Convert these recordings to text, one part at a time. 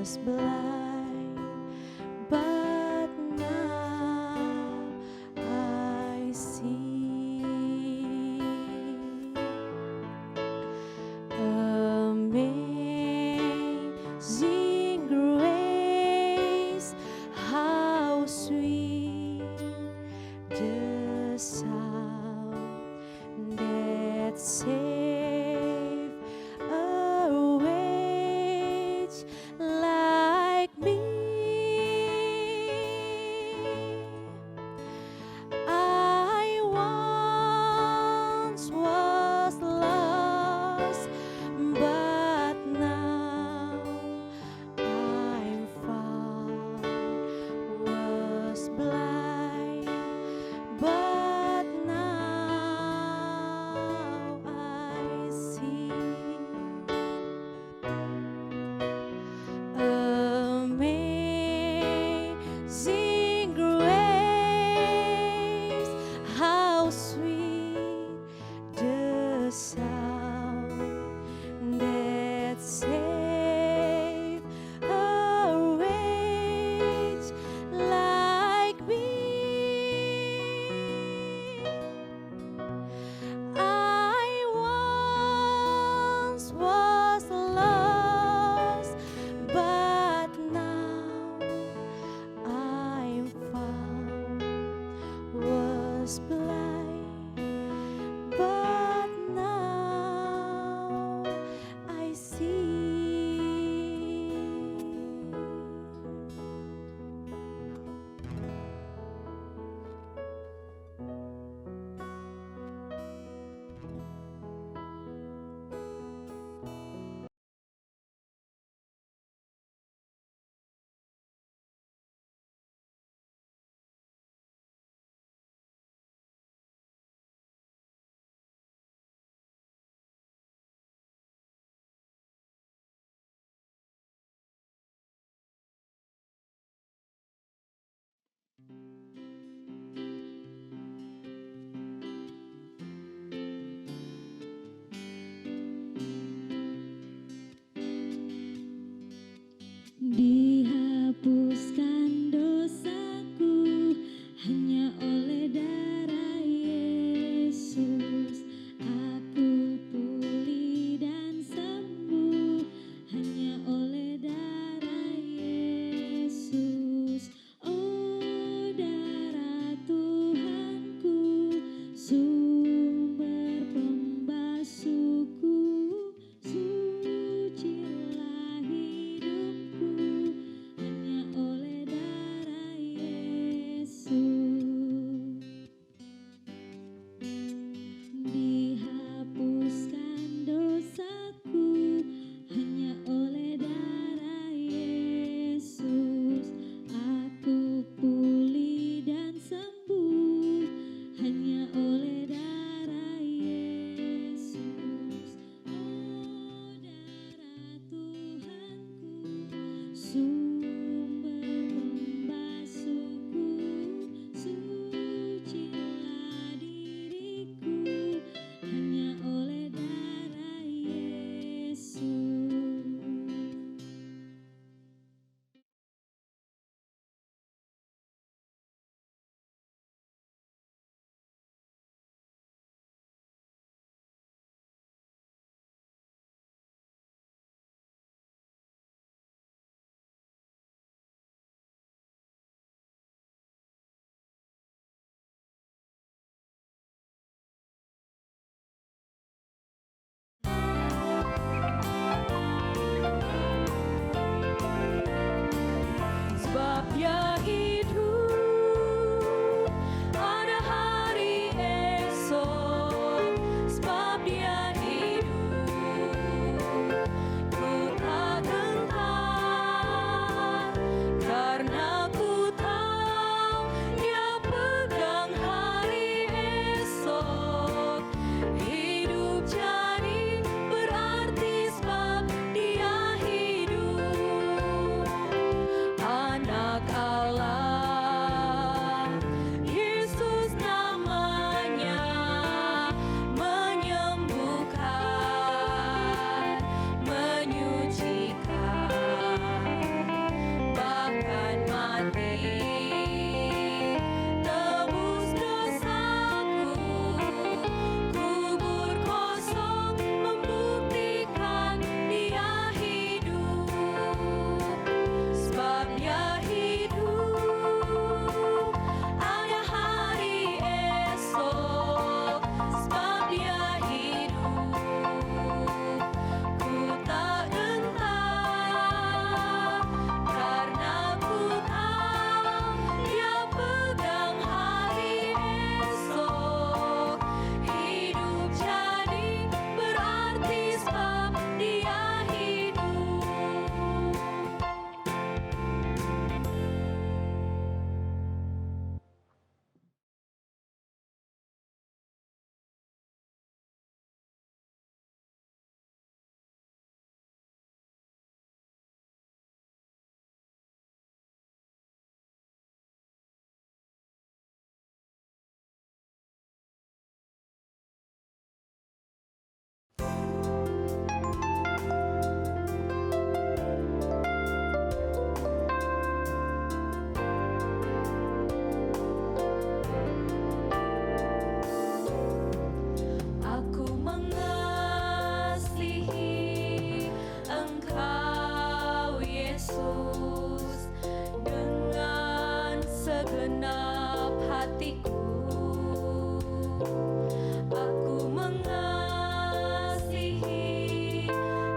was blind, but now I see. Amazing grace, how sweet the sound that saved a wretch like me. I once was lost, but now segenap hatiku. Aku mengasihi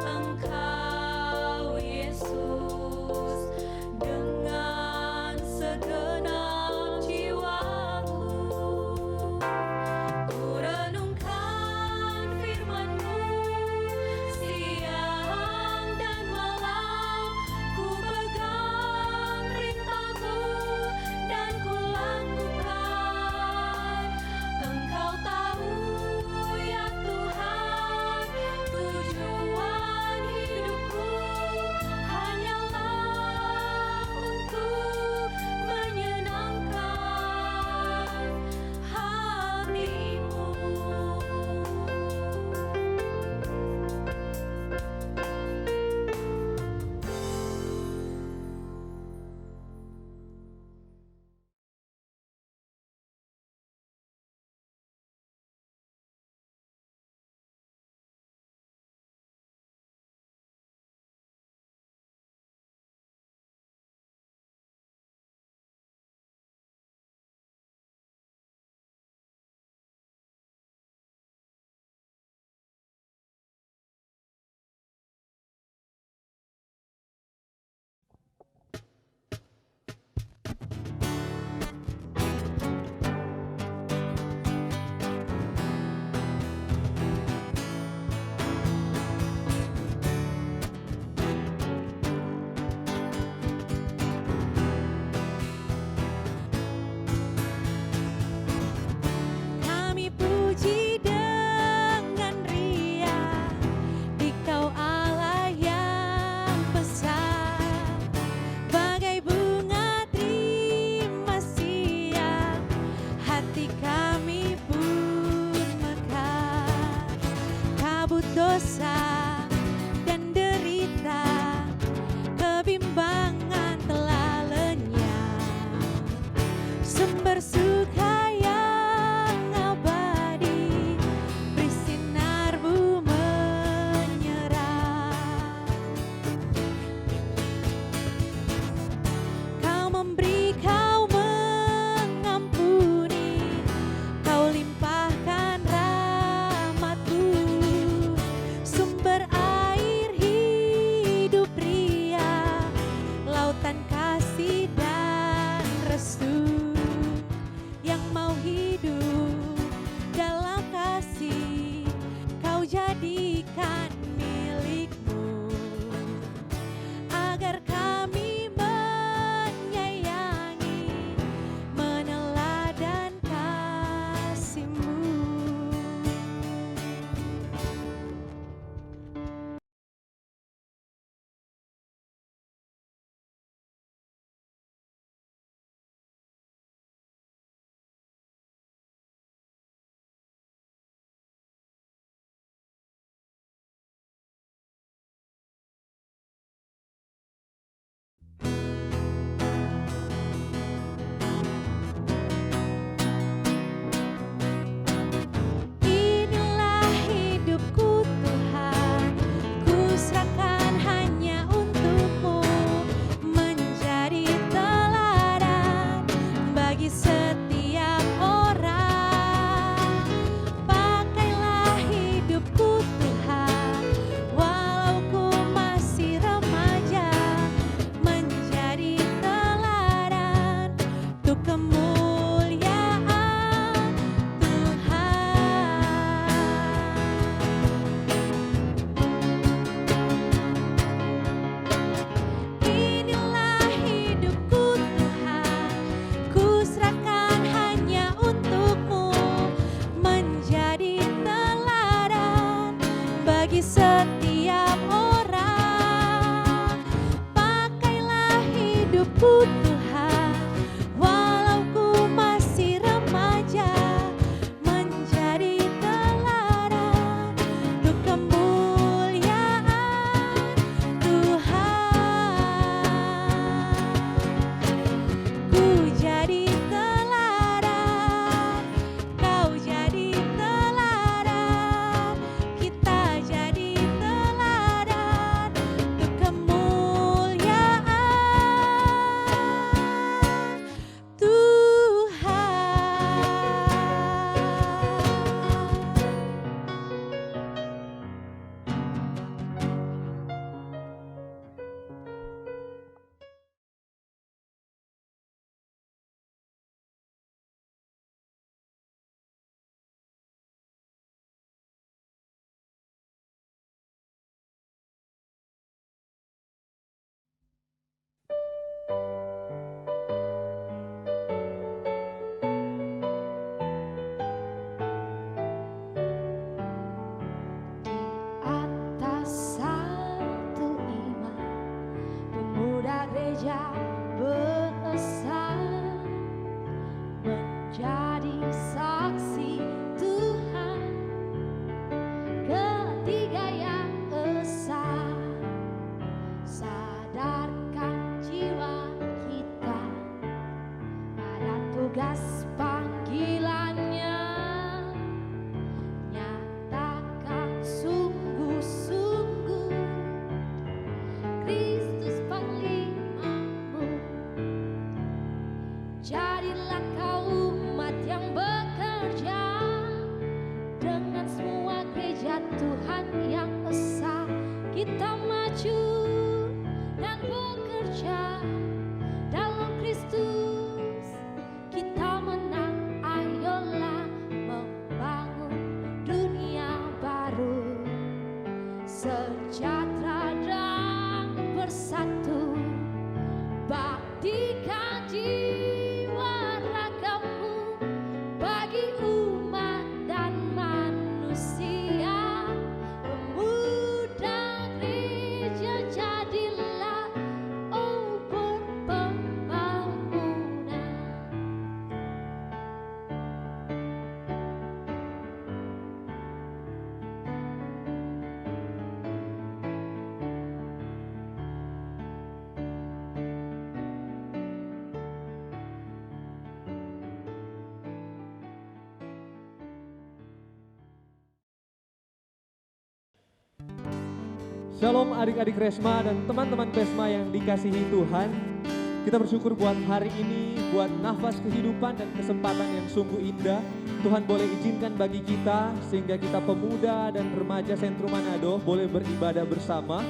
Engkau Yesus dengan segenap jiwaku. Ku renungkan firman-Mu siang dan malam. Ku pegang perintah-Mu dan ku lakukan. Engkau tahu ya Tuhan, tujuan hidupku hanyalah untuk menyenangkan hati-Mu. Kami puji dengan riang Dikau Allah yang besar, bagai bunga terima siang, hati kami pun mekar. Kabut dosa dan derita, kebimbangan telah lenyap. Sumber suka yang abadi, bersinar-Mu menyerah. Kau memberi, Kau mengampuni, Kau limpahkan rahmat-Mu. Sumber air hidup riang, lautan kasih dan restu. Yang mau hidup dalam kasih, Kau jadikan milik-Mu, agar kami menyayangi, meneladan kasih-Mu. Inilah hidupku Tuhan, ku serahkan hanya untuk-Mu, menjadi teladan bagi setiap orang. Pakailah hidupku Tuhan, walau ku masih remaja, menjadi teladan untuk kemuliaan Tuhan. Inilah hidupku Tuhan, ku serahkan hanya untuk-Mu, menjadi teladan bagi setiap orang. Pakailah hidupku Tuhan, walau ku masih remaja, menjadi teladan untuk kemuliaan Tuhan. Ku jadi teladan, Kau jadi teladan, kita jadi teladan untuk kemuliaan gereja beresan menjadi saksi Tuhan, ketiga yang esa, sadarkan jiwa kita pada tugas panggilannya, nyatakan sungguh-sungguh Kristus panglimamu. Jadilah kau umat yang bekerja dengan semua gereja Tuhan yang esa. Kita maju dan bekerja dalam Kristus, kita menang. Ayolah membangun dunia baru, sejahtera dan bersatu. Baktikan jiwa ragamu bagi umat dan manusia. Pemuda gereja jadilah obor pembangunan. Shalom adik-adik Resma dan teman-teman Resma yang dikasihi Tuhan. Kita bersyukur buat hari ini, buat nafas kehidupan dan kesempatan yang sungguh indah. Tuhan boleh izinkan bagi kita sehingga kita pemuda dan remaja Sentrum Manado boleh beribadah bersama.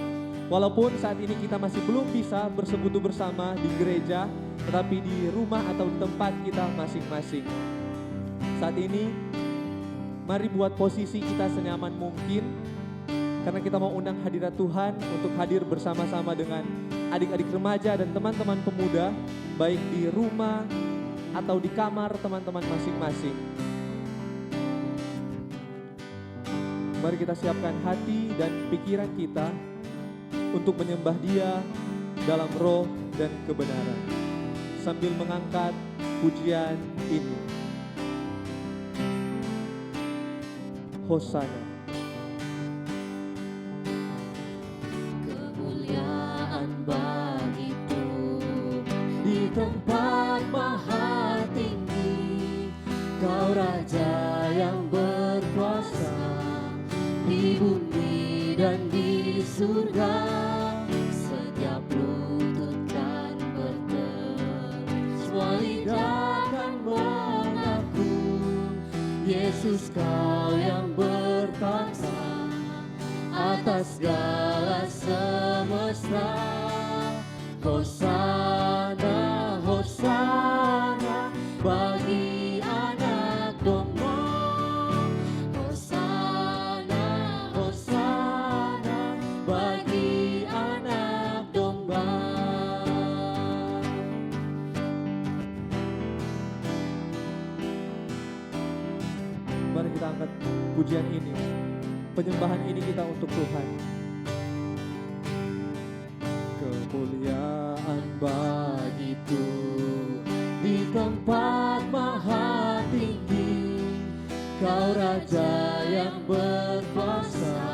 Walaupun saat ini kita masih belum bisa bersekutu bersama di gereja, tetapi di rumah atau di tempat kita masing-masing. Saat ini, mari buat posisi kita senyaman mungkin, karena kita mau undang hadirat Tuhan untuk hadir bersama-sama dengan adik-adik remaja dan teman-teman pemuda, baik di rumah atau di kamar teman-teman masing-masing. Mari kita siapkan hati dan pikiran kita untuk menyembah Dia dalam roh dan kebenaran, sambil mengangkat pujian ini. Hosana. Bagitu di tempat maha tinggi, Kau Raja yang berkuasa di bumi dan di surga. Setiap lutut kan berteru, semua lidah kan mengaku, Yesus Kau yang berkuasa atas segala semesta. Hosana, Hosana bagi anak domba. Hosana, Hosana bagi anak domba. Mari kita angkat pujian ini, penyembahan ini kita untuk Tuhan. Kemuliaan bagitu di tempat maha tinggi, Kau Raja yang berkuasa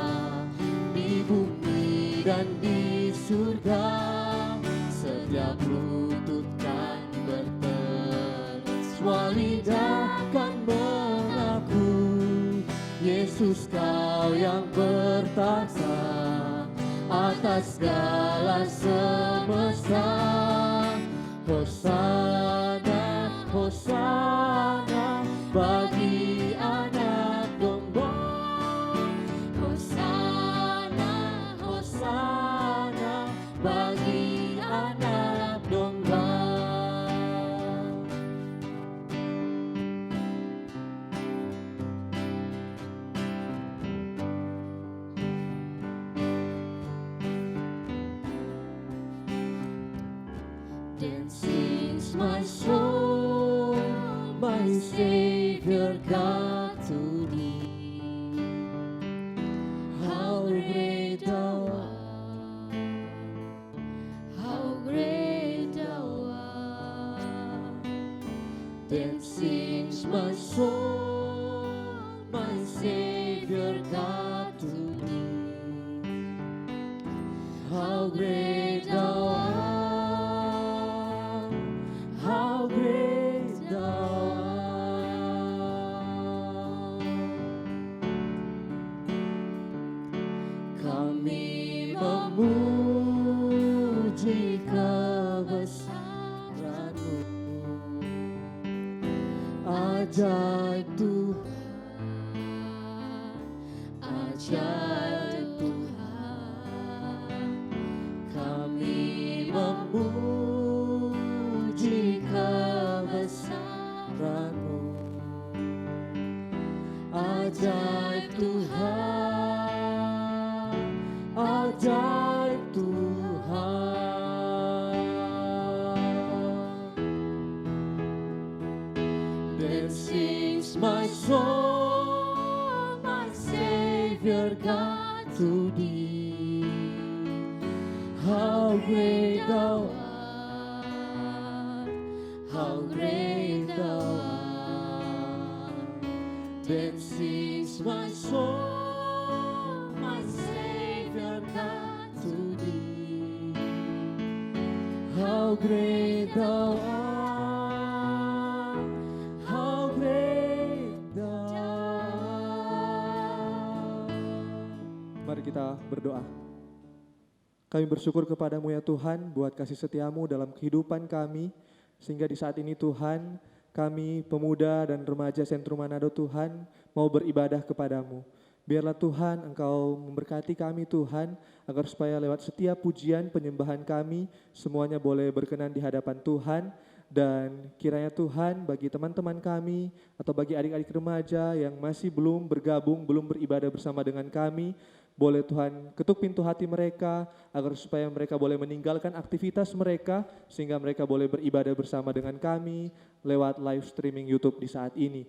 di bumi dan di surga. Setiap lutut kan berteru, semua lidah kan mengaku, Yesus Kau yang bertahta atas segala semesta. Hosana, Hosana bagi anak domba. Hosana, Hosana bagi anak domba. Then sings my soul, my Savior God to Thee. How great Thou art, how great Then sings my soul, my Savior God to thee. How great thou art, how great thou art. Kami memuji kebesaran-Mu. Ajaib Tuhan, ajaib Tuhan. Kami memuji kebesaran-Mu. Ajaib Tuhan, ajaib Tuhan. Then sings my soul, my Savior God to thee. How great thou art, how great thou art. Then sings my soul, my Savior God to thee. How great thou art, how great thou art. Mari kita berdoa. Kami bersyukur kepadamu ya Tuhan buat kasih setiamu dalam kehidupan kami. Sehingga di saat ini Tuhan, kami pemuda dan remaja Sentrum Manado Tuhan mau beribadah kepadamu. Biarlah Tuhan Engkau memberkati kami Tuhan, agar supaya lewat setiap pujian penyembahan kami, semuanya boleh berkenan di hadapan Tuhan. Dan kiranya Tuhan bagi teman-teman kami atau bagi adik-adik remaja yang masih belum bergabung, belum beribadah bersama dengan kami, boleh Tuhan ketuk pintu hati mereka agar supaya mereka boleh meninggalkan aktivitas mereka sehingga mereka boleh beribadah bersama dengan kami lewat live streaming YouTube di saat ini.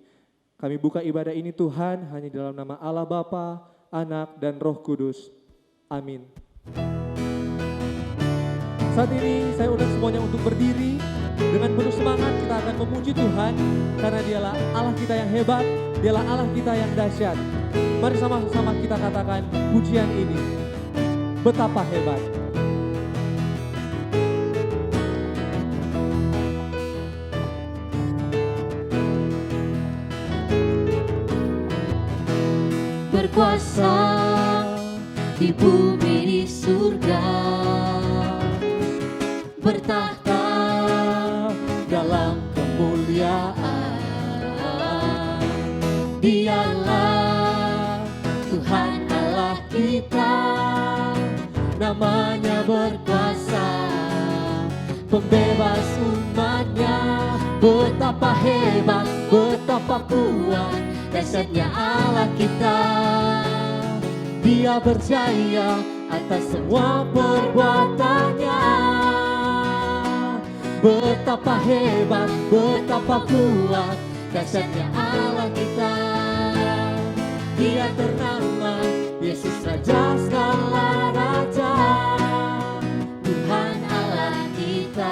Kami buka ibadah ini Tuhan hanya dalam nama Allah Bapa, Anak dan Roh Kudus. Amin. Saat ini saya undang semuanya untuk berdiri. Dengan penuh semangat kita akan memuji Tuhan karena Dialah Allah kita yang hebat, Dialah Allah kita yang dahsyat. Mari sama-sama kita katakan pujian ini. Betapa hebat. Berkuasa di bumi di surga, bertahta dalam kemuliaan. Dialah Tuhan Allah kita, namanya berkuasa, pembebas umatnya. Betapa hebat, betapa kuat, dahsyatnya Allah kita. Dia berjaya atas semua perbuatannya. Betapa hebat, betapa kuat, dahsyatnya Allah kita. Dia ternama Yesus Raja segala raja, Tuhan Allah kita.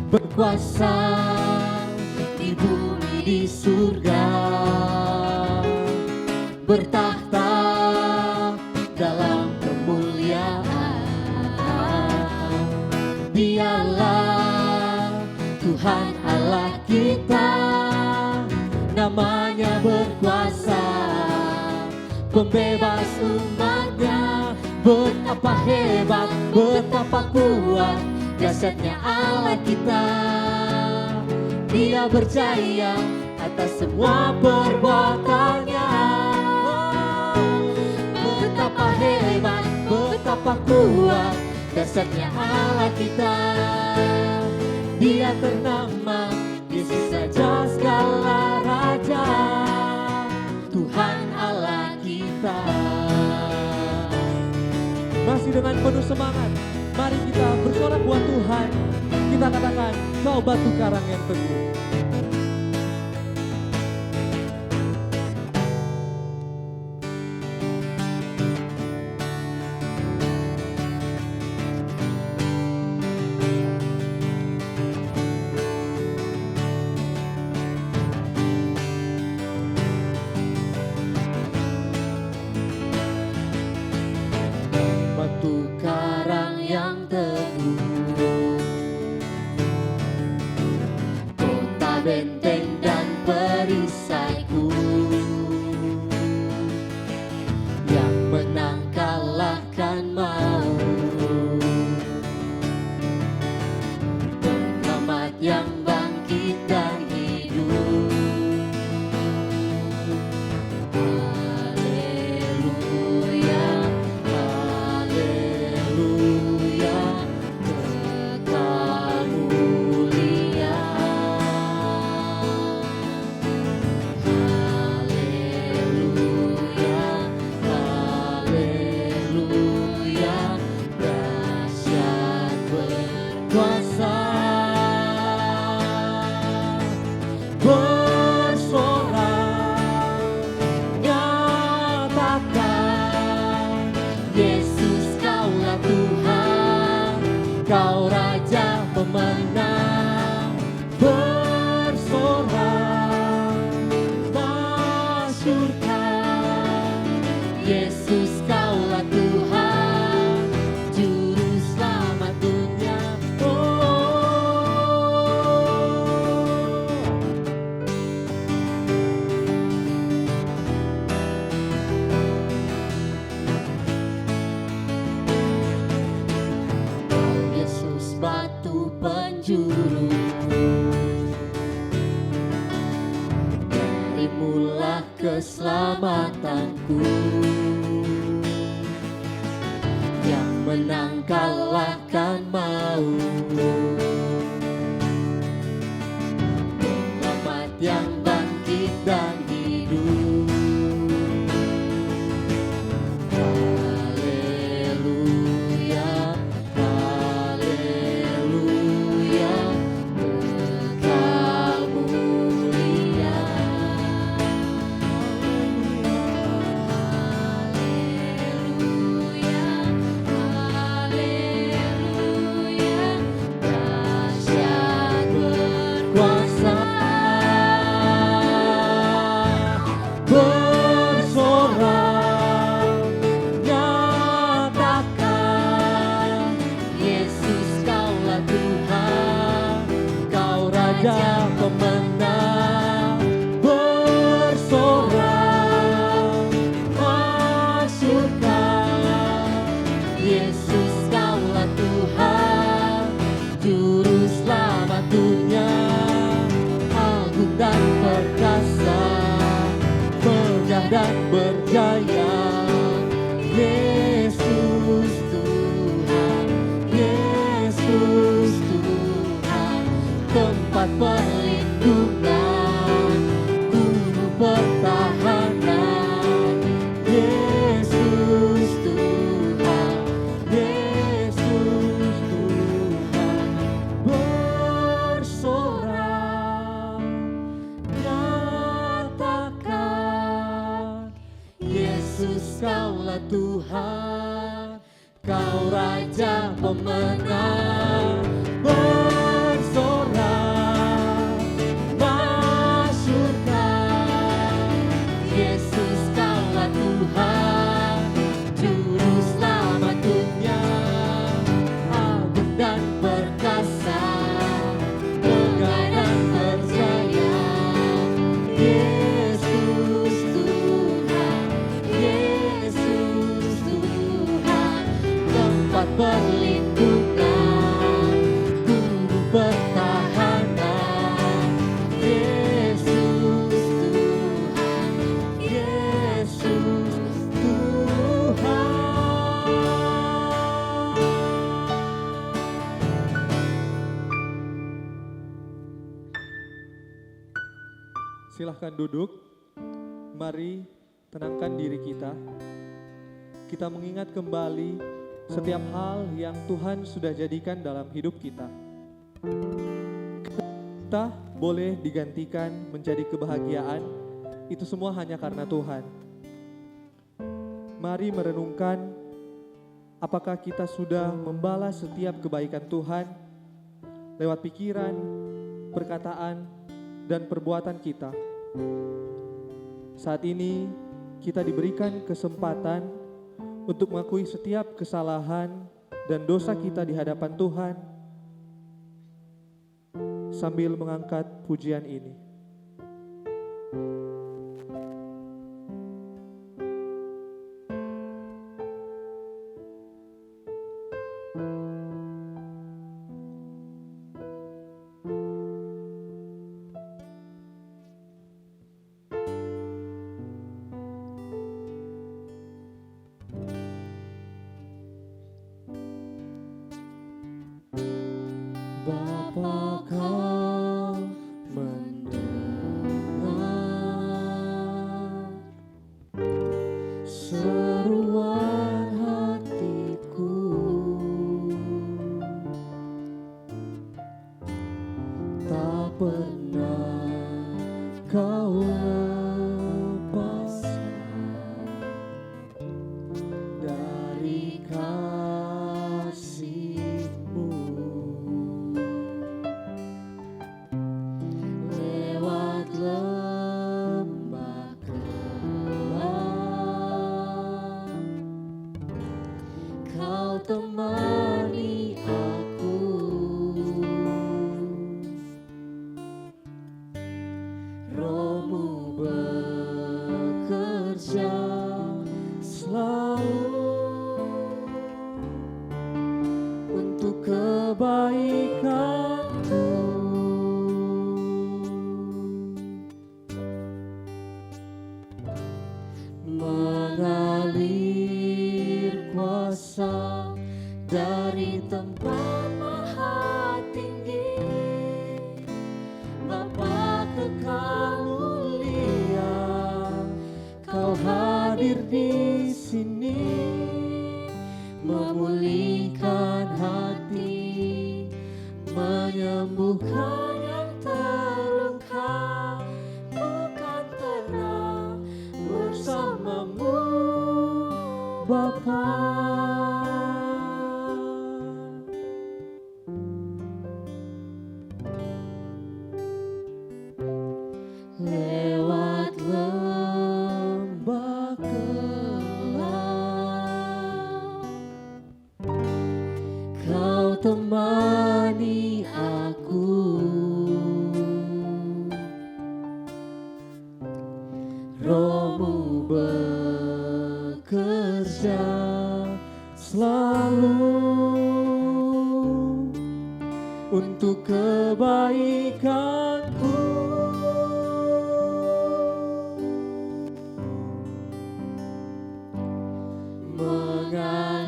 Berkuasa di bumi di surga, bertahta dalam kemuliaan. Dialah Tuhan Allah kita, namanya berkuasa, pembebas umatnya. Betapa hebat, betapa kuat, dahsyatnya Allah kita. Dia berjaya atas semua perbuatannya. Betapa hebat, betapa kuat, dahsyatnya Allah kita. Dia ternama Yesus Raja segala raja, Tuhan Allah kita. Masih dengan penuh semangat, mari kita bersorak buat Tuhan. Kita katakan, kau batu karang yang teguh. benteng dan perisaiku. Yang menang kalahkan maut, Pengamat yang bangkit dan hidup. Haleluya, haleluya, kekal mulia. Haleluya, haleluya, dahsyat berkuasa. Bersorak, nyatakan, Yesus kaulah Tuhan, kau Raja pemenang. Bersorak, masyurkan, Yesus kaulah Tuhan, Juru Selamat dunia. Kau Yesus batu penjuru, darimulah keselamatanku. Yang menang kalahkan maut, Pengamat yang bangkit dan hidup. Haleluya, haleluya, kekal mulia. Haleluya, haleluya, dahsyat berkuasa. Bersorak, nyatakan, Yesus kaulah Tuhan, kau Raja pemenang. Bersorak, masyurkan, Yesus kaulah Tuhan, Juru Selamat dunia. Agung dan perkasa, megah dan berjaya, Yesus Tuhan, Yesus Tuhan, tempat perlindungan, guru pertahanan, Yesus Tuhan, Yesus Tuhan. Bersorak, nyatakan, Yesus kaulah Tuhan, kau Raja pemenang. Bersorak, masyurkan, Yesus kaulah Tuhan, Juru Selamat dunia. Agung dan perkasa, megah dan berjaya, Yesus Tuhan, Yesus Tuhan, tempat perlindungan, guru pertahanan, Yesus Tuhan, Yesus Tuhan. Silahkan duduk. Mari tenangkan diri kita. Kita mengingat kembali setiap hal yang Tuhan sudah jadikan dalam hidup kita. Kita boleh digantikan menjadi kebahagiaan, itu semua hanya karena Tuhan. Mari merenungkan apakah kita sudah membalas setiap kebaikan Tuhan lewat pikiran, perkataan, dan perbuatan kita. Saat ini kita diberikan kesempatan untuk mengakui setiap kesalahan dan dosa kita di hadapan Tuhan. sambil mengangkat pujian ini. Bapa, kau mendengar seruan hatiku, tak pernah kau lepaskan dari kasih-Mu. Lewat lembah gelap, kau temani aku. Roh-Mu bekerja selalu untuk kebaikanku. Mengalir kuasa dari tempat maha tinggi, Bapa kekal mulia, kau hadir di sini, memulihkan hati, menyembuhkan yang terluka, bukan tenang bersama-Mu, Bapa. Lewat lembah gelap, kau temani aku. Roh-Mu bekerja selalu untuk kebaikanku.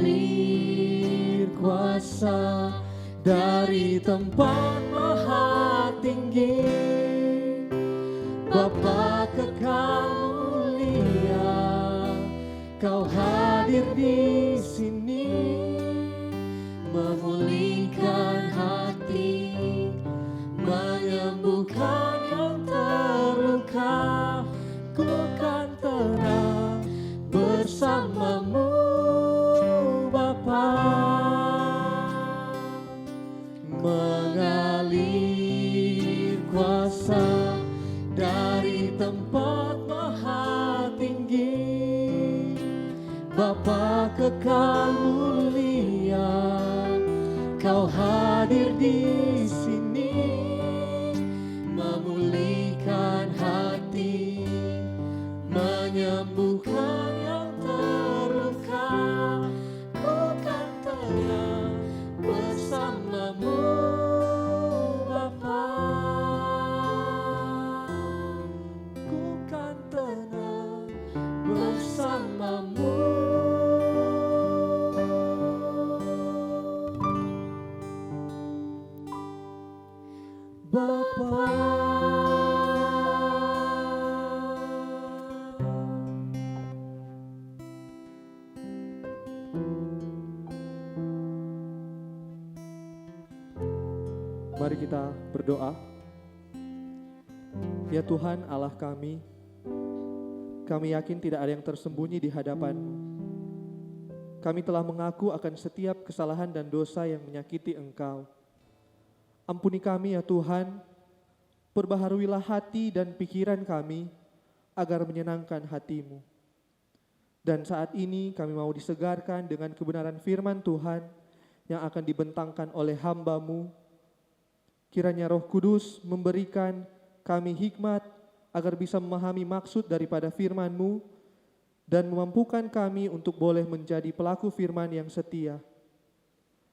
Mengalir kuasa dari tempat maha tinggi, Bapa kekal mulia, kau hadir di sini, memulihkan hati, menyembuhkan yang terluka, ku kan tenang bersama-Mu, Bapa. Mengalir kuasa dari tempat maha tinggi, Bapa kekal mulia, kau hadir di sini, memulihkan hati, menyembuhkan yang terluka, ku kan tenang bersama-Mu, Bapa. Ku kan tenang bersama-Mu, Bapa. Mari kita berdoa. Ya Tuhan Allah kami yakin tidak ada yang tersembunyi di hadapan-Mu. Kami telah mengaku akan setiap kesalahan dan dosa yang menyakiti Engkau. Ampuni kami ya Tuhan, perbaharuilah hati dan pikiran kami agar menyenangkan hati-Mu. Dan saat ini kami mau disegarkan dengan kebenaran firman Tuhan yang akan dibentangkan oleh hamba-Mu Kiranya Roh Kudus memberikan kami hikmat agar bisa memahami maksud daripada firman-Mu dan memampukan kami untuk boleh menjadi pelaku firman yang setia.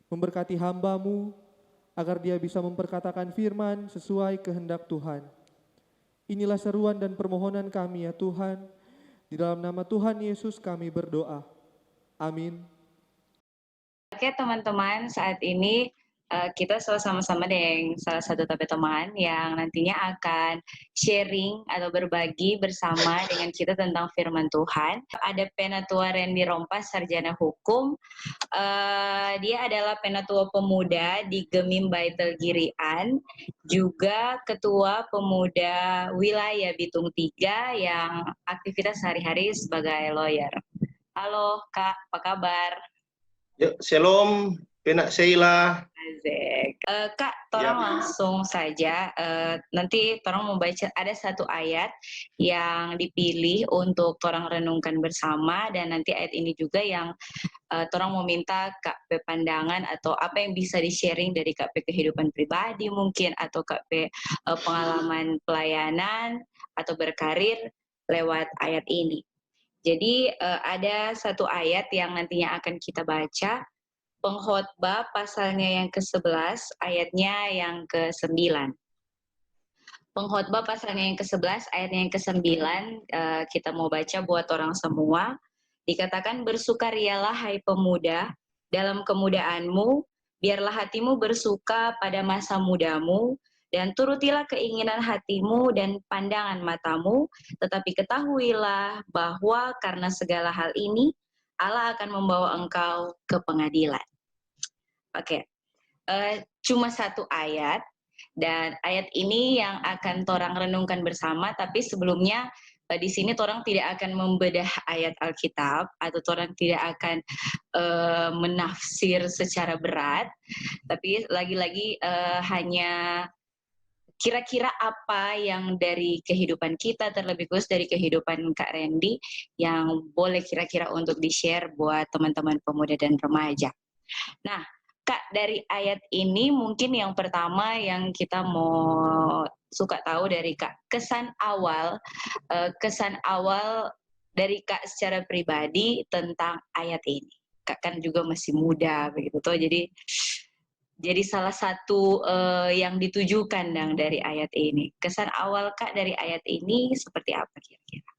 Memberkati hamba-Mu agar dia bisa memperkatakan firman sesuai kehendak Tuhan. Inilah seruan dan permohonan kami ya Tuhan. Di dalam nama Tuhan Yesus kami berdoa. Amin. Oke teman-teman, saat ini kita sama-sama dengan salah satu teman yang nantinya akan sharing atau berbagi bersama dengan kita tentang firman Tuhan. Ada Penatua Randy Rompas, Sarjana Hukum. Dia adalah Penatua Pemuda di Gemim Baitul Girian, juga Ketua Pemuda Wilayah Bitung 3 yang aktivitas sehari-hari sebagai lawyer. Halo Kak, apa kabar? Yuk, shalom, Penak Sheila. Azek. Kak, tolong langsung saja. Nanti tolong membaca, ada satu ayat yang dipilih untuk tolong renungkan bersama, dan nanti ayat ini juga yang tolong meminta Kak P pandangan atau apa yang bisa di-sharing dari Kak P kehidupan pribadi mungkin, atau Kak P pengalaman pelayanan atau berkarir lewat ayat ini. Jadi ada satu ayat yang nantinya akan kita baca, Pengkhotbah pasalnya yang ke-11, ayatnya yang ke-9. Pengkhotbah pasalnya yang ke-11, ayatnya yang ke-9, kita mau baca buat orang semua. Dikatakan, bersukarialah hai pemuda, dalam kemudaanmu, biarlah hatimu bersuka pada masa mudamu, dan turutilah keinginan hatimu dan pandangan matamu, tetapi ketahuilah bahwa karena segala hal ini, Allah akan membawa engkau ke pengadilan. Oke, cuma satu ayat, dan ayat ini yang akan torang renungkan bersama, tapi sebelumnya di sini torang tidak akan membedah ayat Alkitab, atau torang tidak akan menafsir secara berat, tapi lagi-lagi hanya kira-kira apa yang dari kehidupan kita, terlebih khusus dari kehidupan Kak Randy, yang boleh kira-kira untuk di-share buat teman-teman pemuda dan remaja. Nah, Kak, dari ayat ini mungkin yang pertama yang kita mau suka tahu dari Kak, kesan awal dari Kak secara pribadi tentang ayat ini. Kak kan juga masih muda begitu tuh, jadi salah satu yang ditujukan dari ayat ini. Kesan awal Kak dari ayat ini seperti apa kira-kira?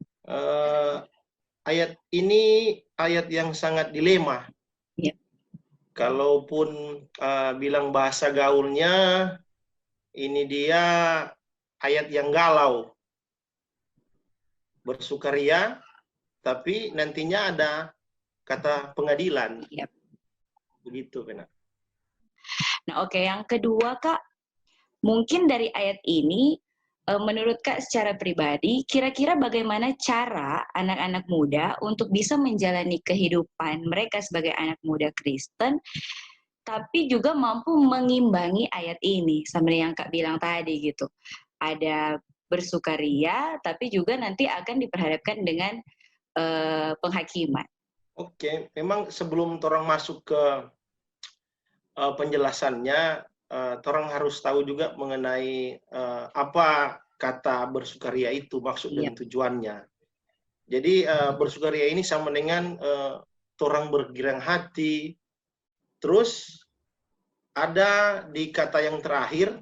Ayat ini ayat yang sangat dilema. Ya. Kalaupun bilang bahasa gaulnya, ini dia ayat yang galau. Bersukaria, tapi nantinya ada kata pengadilan. Yep. Begitu, Benar. Nah, oke, yang kedua Kak, mungkin dari ayat ini, menurut Kak secara pribadi, kira-kira bagaimana cara anak-anak muda untuk bisa menjalani kehidupan mereka sebagai anak muda Kristen, tapi juga mampu mengimbangi ayat ini, sama yang Kak bilang tadi gitu. Ada bersukaria, tapi juga nanti akan diperhadapkan dengan penghakiman. Oke, memang sebelum orang masuk ke penjelasannya, orang harus tahu juga mengenai apa kata bersukaria itu, maksud dan tujuannya. Jadi bersukaria ini sama dengan orang bergirang hati. Terus ada di kata yang terakhir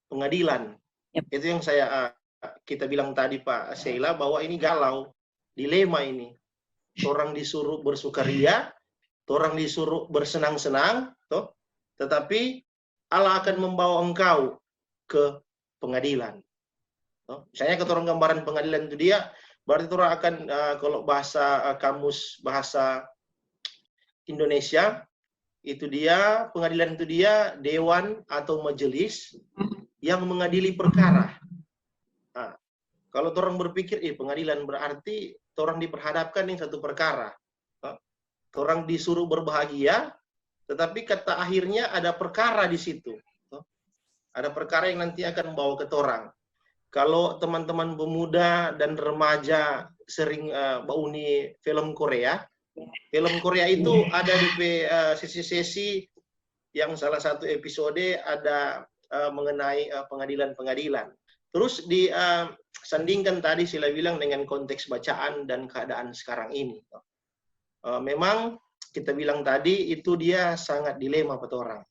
pengadilan. Itu yang kita bilang tadi Pak Sheila, bahwa ini galau, dilema ini. Orang disuruh bersukaria, orang disuruh bersenang-senang, tetapi Allah akan membawa engkau ke pengadilan. Misalnya kalau orang gambaran pengadilan itu dia, berarti orang akan, kalau bahasa kamus bahasa Indonesia, itu dia, pengadilan itu dia dewan atau majelis yang mengadili perkara. Nah, kalau orang berpikir, pengadilan berarti orang diperhadapkan dengan satu perkara. Orang disuruh berbahagia, tetapi kata akhirnya ada perkara di situ. Ada perkara yang nanti akan membawa ke orang. Kalau teman-teman pemuda dan remaja sering bauni film Korea, itu ada di sesi-sesi yang salah satu episode ada mengenai pengadilan-pengadilan. Terus disandingkan tadi Sila bilang dengan konteks bacaan dan keadaan sekarang ini. Memang kita bilang tadi itu dia sangat dilema buat orang.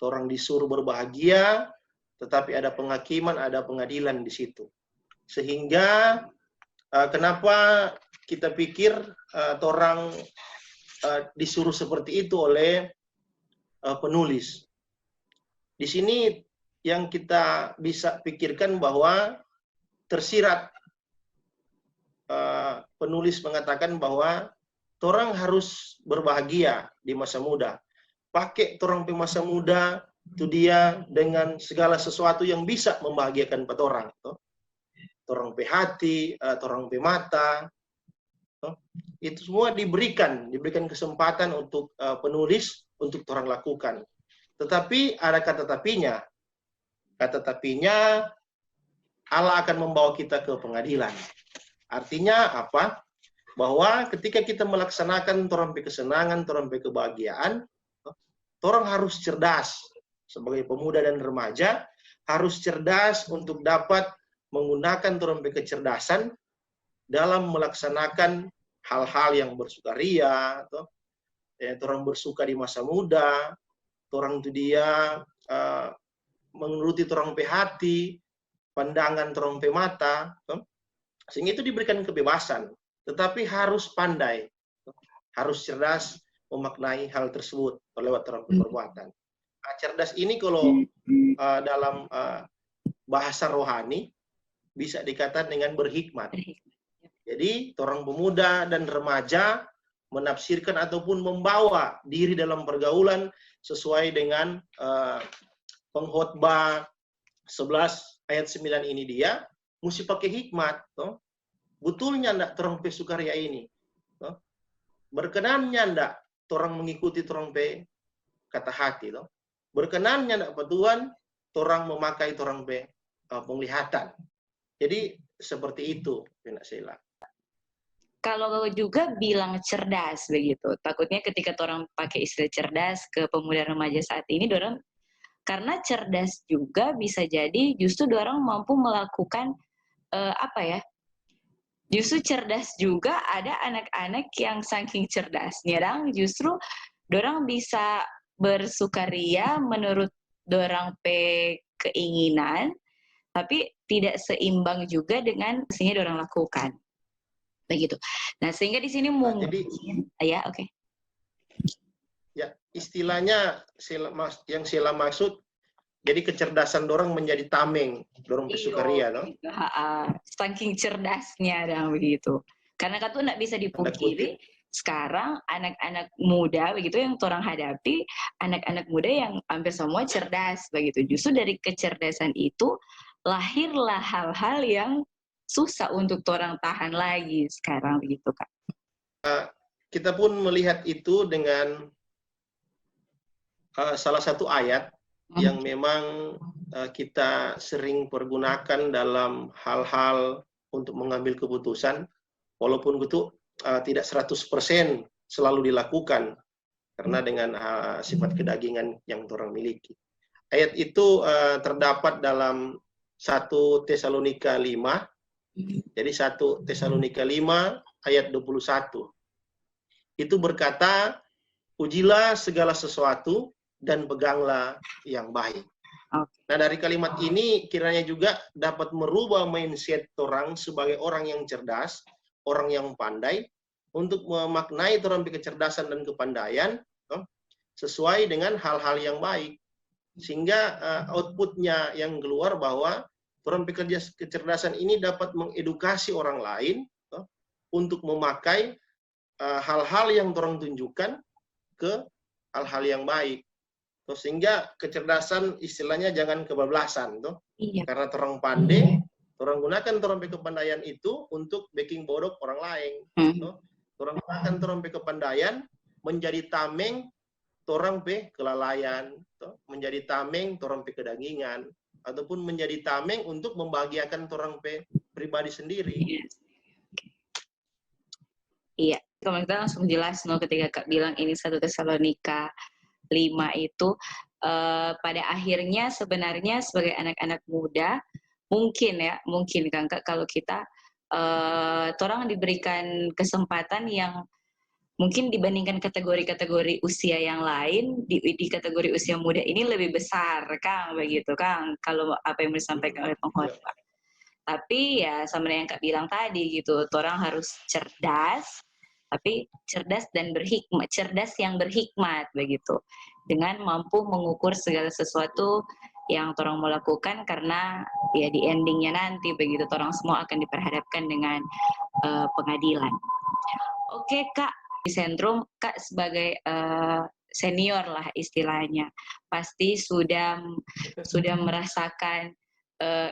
Orang disuruh berbahagia, tetapi ada penghakiman, ada pengadilan di situ. Sehingga kenapa kita pikir orang disuruh seperti itu oleh penulis. Di sini yang kita bisa pikirkan bahwa tersirat penulis mengatakan bahwa orang harus berbahagia di masa muda. Pakai orang di masa muda itu dia dengan segala sesuatu yang bisa membahagiakan orang. Orang pe hati, orang pe mata. Itu semua diberikan kesempatan untuk penulis untuk orang lakukan. Tetapi ada kata tapinya. Kata tapinya, Allah akan membawa kita ke pengadilan. Artinya apa? Bahwa ketika kita melaksanakan orang pe kesenangan, orang pe kebahagiaan, orang harus cerdas. Sebagai pemuda dan remaja, harus cerdas untuk dapat menggunakan orang pe kecerdasan dalam melaksanakan hal-hal yang bersukaria, orang bersuka di masa muda, orang itu dia menuruti orang pe hati, pandangan orang pe mata, sehingga itu diberikan kebebasan. Tetapi harus pandai, harus cerdas memaknai hal tersebut lewat orang pe perbuatan. Nah, cerdas ini kalau dalam bahasa rohani bisa dikatakan dengan berhikmat. Jadi orang pemuda dan remaja menafsirkan ataupun membawa diri dalam pergaulan sesuai dengan pengkhotbah 11 ayat 9 ini dia mesti pakai hikmat. Betulnya enggak orang pe sukaria ini? Berkenannya enggak orang mengikuti orang pe kata hati? Berkenannya enggak Tuhan orang memakai orang pe penglihatan? Jadi seperti itu, Nak Sheila. Kalau juga bilang cerdas begitu, takutnya ketika orang pakai istilah cerdas ke pemuda remaja saat ini, dorang karena cerdas juga bisa jadi justru dorang mampu melakukan justru cerdas juga ada anak-anak yang saking cerdasnya, justru dorang bisa bersukaria menurut dorang pe keinginan, tapi tidak seimbang juga dengan mestinya dorang lakukan. Begitu. Nah, sehingga di sini mungkin oke. Ya, istilahnya yang Sheila maksud, jadi kecerdasan dorang menjadi tameng, dorang bersukaria, saking cerdasnya begitu. Karena kan tuh nggak bisa dipungkiri, sekarang anak-anak muda begitu yang orang hadapi, anak-anak muda yang hampir semua cerdas begitu. Justru dari kecerdasan itu lahirlah hal-hal yang susah untuk orang tahan lagi sekarang begitu, Kak. Kita pun melihat itu dengan salah satu ayat yang memang kita sering pergunakan dalam hal-hal untuk mengambil keputusan, walaupun itu tidak 100% selalu dilakukan karena dengan sifat kedagingan yang orang miliki. Ayat itu terdapat dalam 1 Tesalonika 5. Jadi 1 Tesalonika 5 ayat 21. Itu berkata, ujilah segala sesuatu dan peganglah yang baik. Nah, dari kalimat ini kiranya juga dapat merubah mindset orang sebagai orang yang cerdas, orang yang pandai, untuk memaknai orang kecerdasan dan kepandaian sesuai dengan hal-hal yang baik. Sehingga outputnya yang keluar bahwa orang pekerja kecerdasan ini dapat mengedukasi orang lain untuk memakai hal-hal yang orang tunjukkan ke hal-hal yang baik. Sehingga kecerdasan istilahnya jangan kebablasan. Karena orang pandai, orang gunakan orang kepandaian itu untuk bikin bodoh orang lain. Orang gunakan orang kepandaian menjadi tameng orang kelalaian, menjadi tameng orang kedagingan, ataupun menjadi tameng untuk membahagiakan orang pribadi sendiri. Iya, kalau kita langsung jelas ketika Kak bilang ini 1 Tesalonika 5 itu pada akhirnya sebenarnya sebagai anak-anak muda mungkin kan Kak, kalau kita orang diberikan kesempatan yang mungkin dibandingkan kategori-kategori usia yang lain di kategori usia muda ini lebih besar Kang, begitu Kang, kalau apa yang disampaikan oleh pengkhotbah. Tapi ya sama yang Kak bilang tadi gitu, orang harus cerdas, tapi cerdas yang berhikmat begitu, dengan mampu mengukur segala sesuatu yang orang mau lakukan, karena ya di endingnya nanti begitu orang semua akan diperhadapkan dengan pengadilan. Oke Kak, di Sentrum Kak sebagai senior lah istilahnya, pasti sudah merasakan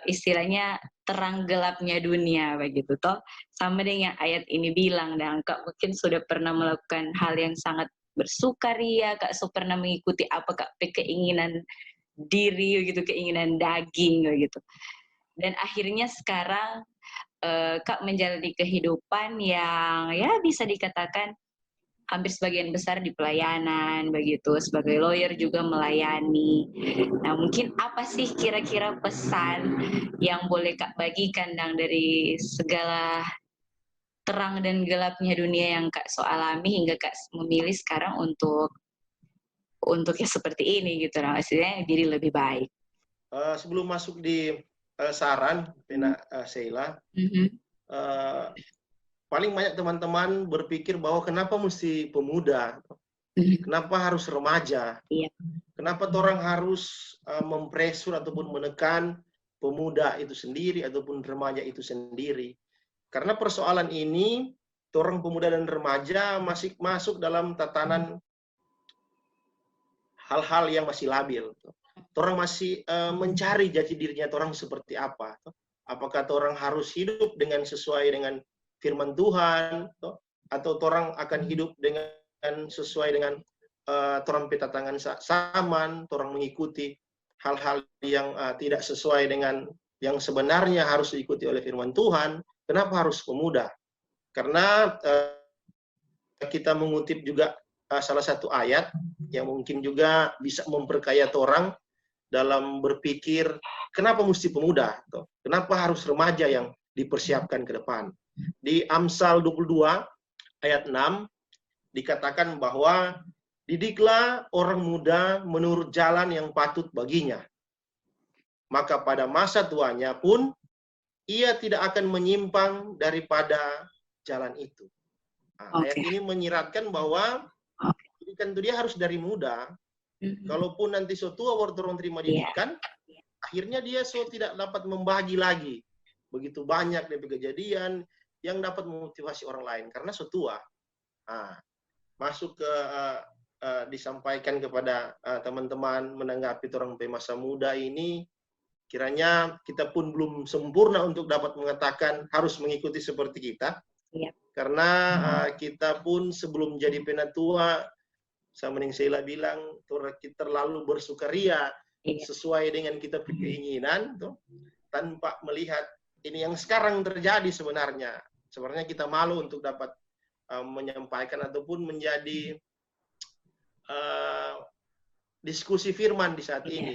istilahnya terang gelapnya dunia begitu toh, sama dengan ayat ini bilang, dan Kak mungkin sudah pernah melakukan hal yang sangat bersukaria, Kak pernah mengikuti apa Kak keinginan diri gitu, keinginan daging gitu, dan akhirnya sekarang Kak menjalani kehidupan yang ya bisa dikatakan hampir sebagian besar di pelayanan begitu, sebagai lawyer juga melayani. Nah mungkin apa sih kira-kira pesan yang boleh Kak bagikan dari segala terang dan gelapnya dunia yang Kak alami hingga Kak memilih sekarang untuk ya seperti ini gitu, nah hasilnya jadi lebih baik. Sebelum masuk di saran, Sheila, paling banyak teman-teman berpikir bahwa kenapa mesti pemuda, kenapa harus remaja, kenapa orang harus mempresur ataupun menekan pemuda itu sendiri ataupun remaja itu sendiri. Karena persoalan ini, orang pemuda dan remaja masih masuk dalam tatanan hal-hal yang masih labil. Orang masih mencari jati dirinya orang seperti apa. Apakah orang harus hidup dengan sesuai dengan firman Tuhan, atau orang akan hidup dengan sesuai dengan orang peta tangan zaman, orang mengikuti hal-hal yang tidak sesuai dengan yang sebenarnya harus diikuti oleh firman Tuhan. Kenapa harus pemuda? Karena kita mengutip juga salah satu ayat yang mungkin juga bisa memperkaya orang dalam berpikir kenapa mesti pemuda, kenapa harus remaja yang dipersiapkan ke depan. Di Amsal 22 ayat 6 dikatakan bahwa didiklah orang muda menurut jalan yang patut baginya, maka pada masa tuanya pun ia tidak akan menyimpang daripada jalan itu. Nah, ayat ini menyiratkan bahwa pendidikan itu dia harus dari muda. Kalaupun nanti suatu orang terima didikan, akhirnya dia tidak dapat membagi lagi begitu banyak dari kejadian yang dapat memotivasi orang lain karena tua. Masuk ke disampaikan kepada teman-teman menanggapi orang masa muda ini, kiranya kita pun belum sempurna untuk dapat mengatakan harus mengikuti seperti kita. Karena kita pun sebelum jadi penatua, sama yang Sheila bilang, kita terlalu bersukaria sesuai dengan kita keinginan, tanpa melihat ini yang sekarang terjadi sebenarnya. Sebenarnya kita malu untuk dapat menyampaikan ataupun menjadi diskusi firman di saat ini,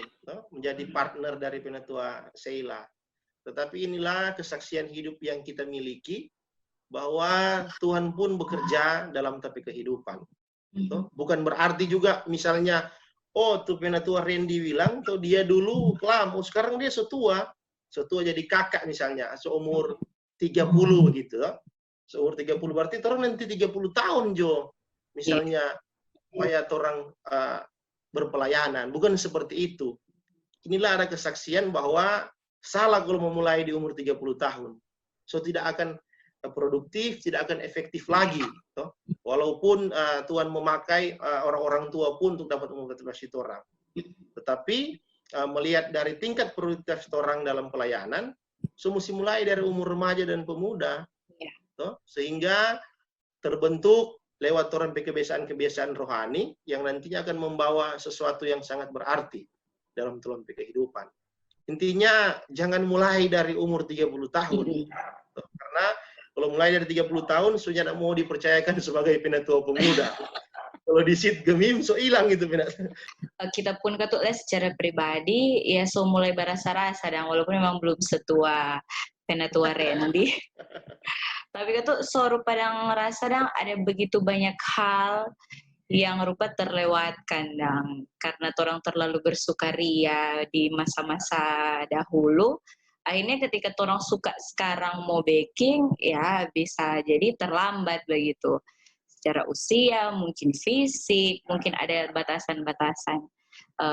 menjadi partner dari penatua Sheila. Tetapi inilah kesaksian hidup yang kita miliki, bahwa Tuhan pun bekerja dalam tapi kehidupan. Bukan berarti juga misalnya, tuh penatua Randy bilang, dia dulu kelam, sekarang dia setua jadi kakak misalnya, seumur 30 begitu. Seumur 30 berarti orang nanti 30 tahun Jo. Misalnya supaya orang berpelayanan, bukan seperti itu. Inilah ada kesaksian bahwa salah kalau memulai di umur 30 tahun. Tidak akan produktif, tidak akan efektif lagi. Walaupun Tuhan memakai orang-orang tua pun untuk dapat memotivasi orang. Tetapi melihat dari tingkat produktivitas orang dalam pelayanan, mesti mulai dari umur remaja dan pemuda, sehingga terbentuk lewat orang kebiasaan-kebiasaan rohani yang nantinya akan membawa sesuatu yang sangat berarti dalam Tuhan kehidupan. Intinya jangan mulai dari umur 30 tahun, karena kalau mulai dari 30 tahun, sudah tidak mau dipercayakan sebagai penatua pemuda. Kalau di sit gemim, hilang itu kita pun ketuk les secara pribadi ya so mulai berasa-rasa dan walaupun memang belum setua penatua Randy tapi ketuk so rupa dan ngerasa dan ada begitu banyak hal yang rupa terlewatkan dan karena orang terlalu bersukaria di masa-masa dahulu akhirnya ketika orang suka sekarang mau baking ya bisa jadi terlambat begitu secara usia, mungkin fisik, mungkin ada batasan-batasan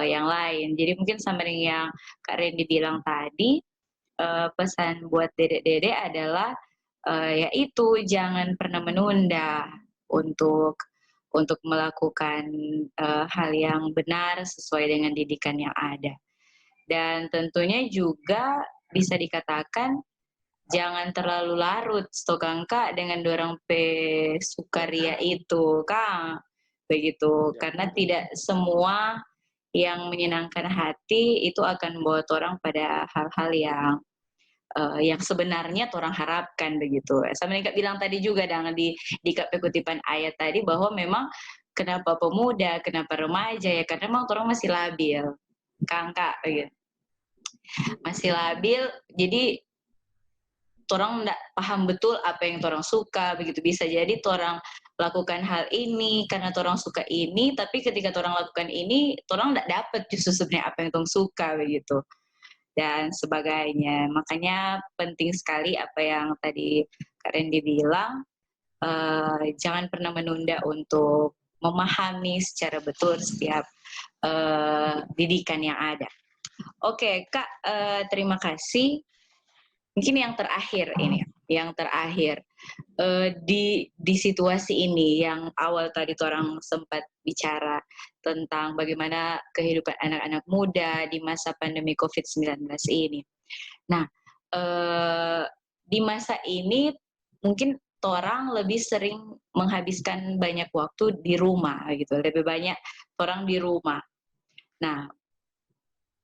yang lain. Jadi mungkin sama dengan yang Kak Randy bilang tadi, pesan buat dedek-dedek adalah yaitu jangan pernah menunda untuk melakukan hal yang benar sesuai dengan didikan yang ada. Dan tentunya juga bisa dikatakan jangan terlalu larut Kang Kak dengan dorang pe sukaria itu Kang begitu karena tidak semua yang menyenangkan hati itu akan membawa orang pada hal-hal yang sebenarnya orang harapkan begitu. Sama yang Kak bilang tadi juga dengan di kutipan ayat tadi bahwa memang kenapa pemuda, kenapa remaja ya karena memang orang masih labil Kang Kak begitu. Masih labil jadi orang tidak paham betul apa yang orang suka begitu bisa jadi orang lakukan hal ini karena orang suka ini tapi ketika orang lakukan ini orang tidak dapat justru sebenarnya apa yang orang suka begitu dan sebagainya makanya penting sekali apa yang tadi Kak Randy bilang jangan pernah menunda untuk memahami secara betul setiap didikan yang ada. Oke Kak terima kasih. Mungkin yang terakhir ini, di situasi ini yang awal tadi orang sempat bicara tentang bagaimana kehidupan anak-anak muda di masa pandemi COVID-19 ini. Nah, di masa ini mungkin orang lebih sering menghabiskan banyak waktu di rumah gitu, lebih banyak orang di rumah. Nah,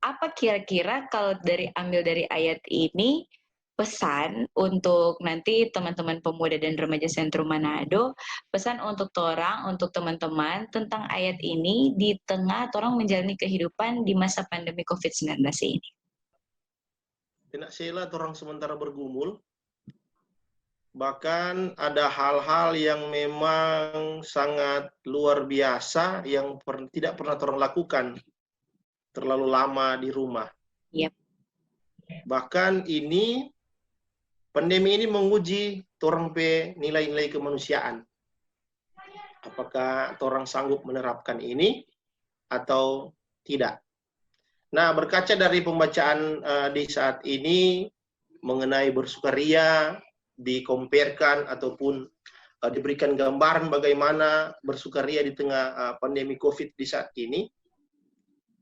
apa kira-kira kalau ambil dari ayat ini pesan untuk nanti teman-teman pemuda dan remaja Sentrum Manado, pesan untuk orang, untuk teman-teman tentang ayat ini di tengah orang menjalani kehidupan di masa pandemi COVID-19 ini. Tidak sela orang sementara bergumul, bahkan ada hal-hal yang memang sangat luar biasa yang tidak pernah orang lakukan terlalu lama di rumah. Yep. Bahkan pandemi ini menguji orang pe nilai-nilai kemanusiaan. Apakah orang sanggup menerapkan ini atau tidak? Nah, berkaca dari pembacaan di saat ini mengenai bersukaria, dikomparkan ataupun diberikan gambaran bagaimana bersukaria di tengah pandemi COVID di saat ini,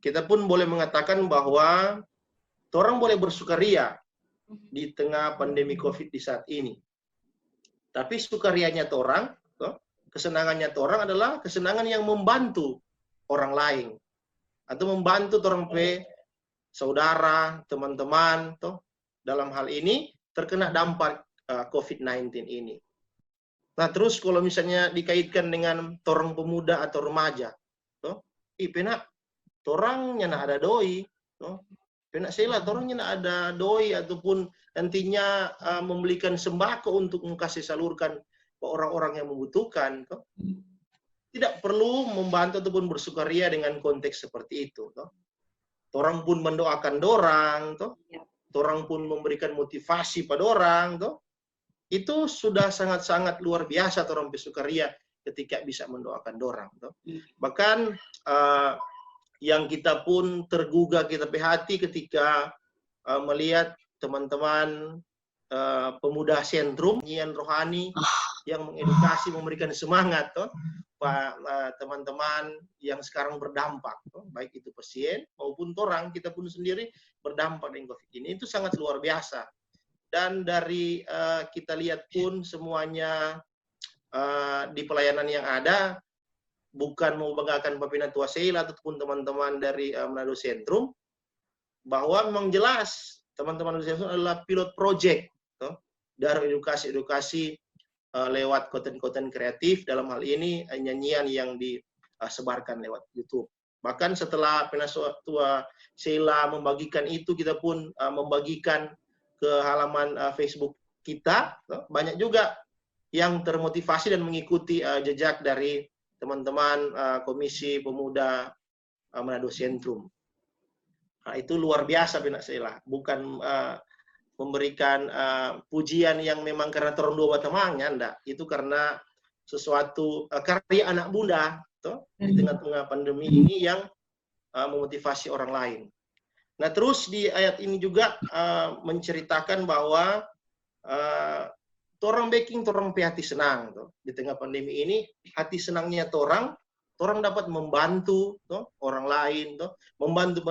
kita pun boleh mengatakan bahwa orang boleh bersukaria di tengah pandemi COVID di saat ini. Tapi sukarianya orang, kesenangannya orang adalah kesenangan yang membantu orang lain. Atau membantu orang pe saudara, teman-teman, dalam hal ini terkena dampak COVID-19 ini. Nah terus kalau misalnya dikaitkan dengan orang pemuda atau remaja, penak orangnya ada doi, penak sela orangnya ada doi ataupun nantinya membelikan sembako untuk kasih salurkan ke orang-orang yang membutuhkan. Tidak perlu membantu ataupun bersukaria dengan konteks seperti itu. Orang pun mendoakan dorang, orang pun memberikan motivasi pada orang. Itu sudah sangat-sangat luar biasa orang bersukaria ketika bisa mendoakan dorang. Bahkan yang kita pun tergugah kita hati ketika melihat teman-teman pemuda Sentrum nyian rohani yang mengedukasi, memberikan semangat teman-teman yang sekarang berdampak, baik itu pasien maupun orang kita pun sendiri berdampak dengan COVID ini, itu sangat luar biasa. Dan dari kita lihat pun semuanya di pelayanan yang ada, bukan membanggakan Bapina Tua Seila ataupun teman-teman dari Manado Sentrum, bahwa memang jelas teman-teman Manado Sentrum adalah pilot project dari edukasi-edukasi lewat konten-konten kreatif, dalam hal ini nyanyian yang disebarkan lewat YouTube. Bahkan setelah Penatua Sheila membagikan itu, kita pun membagikan ke halaman Facebook kita. Banyak juga yang termotivasi dan mengikuti jejak dari teman-teman Komisi Pemuda Manado Sentrum. Nah, itu luar biasa Pina Sheila. Bukan memberikan pujian yang memang karena torong dua batamangnya, enggak. Itu karena sesuatu karya anak muda di tengah-tengah pandemi ini yang memotivasi orang lain. Nah, terus di ayat ini juga menceritakan bahwa torang baking, torang hati senang. Di tengah pandemi ini, hati senangnya torang dapat membantu orang lain, membantu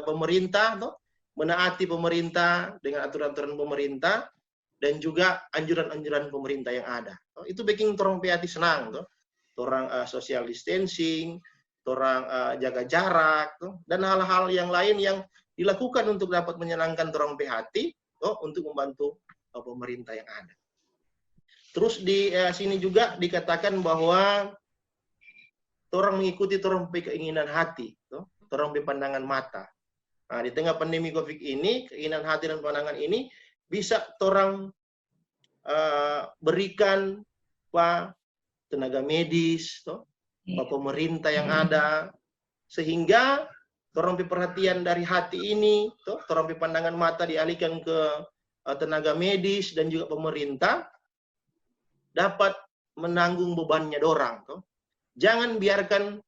pemerintah, menaati pemerintah dengan aturan-aturan pemerintah, dan juga anjuran-anjuran pemerintah yang ada. Itu baking torang hati senang. Torang social distancing, torang jaga jarak, dan hal-hal yang lain yang dilakukan untuk dapat menyenangkan torang hati, untuk membantu pemerintah yang ada. Terus di sini juga dikatakan bahwa torang mengikuti torang keinginan hati, torang pandangan mata. Nah, di tengah pandemi COVID ini, keinginan hati dan pandangan ini bisa torang berikan pak tenaga medis, pak pemerintah yang ada, sehingga torang perhatian dari hati ini, torang pandangan mata dialihkan ke tenaga medis dan juga pemerintah, dapat menanggung bebannya dorang. Jangan biarkan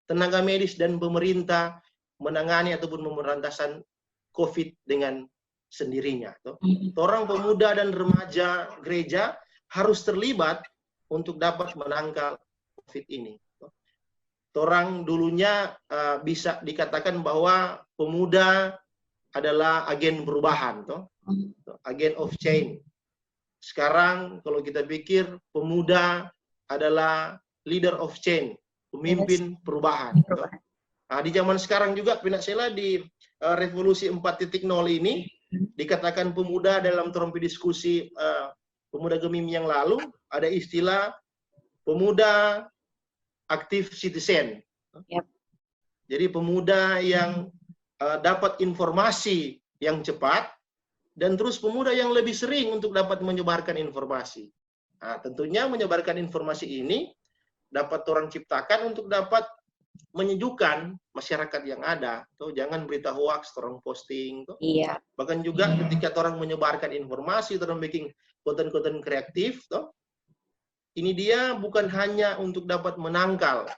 tenaga medis dan pemerintah menangani ataupun pemberantasan COVID dengan sendirinya. Torang pemuda dan remaja gereja harus terlibat untuk dapat menangkal COVID ini. Torang dulunya bisa dikatakan bahwa pemuda adalah agen perubahan, agen of change. Sekarang kalau kita pikir pemuda adalah leader of change, pemimpin perubahan. Nah, di zaman sekarang juga Pina Sheila di revolusi 4.0 ini dikatakan pemuda dalam trompi diskusi pemuda Gemim yang lalu ada istilah pemuda aktif citizen. Yep. Jadi pemuda yang dapat informasi yang cepat, dan terus pemuda yang lebih sering untuk dapat menyebarkan informasi. Nah, tentunya menyebarkan informasi ini dapat orang ciptakan untuk dapat menyejukkan masyarakat yang ada. Jangan berita hoax, orang posting. Iya. Bahkan juga ketika orang menyebarkan informasi, orang bikin konten-konten kreatif, ini dia bukan hanya untuk dapat menangkal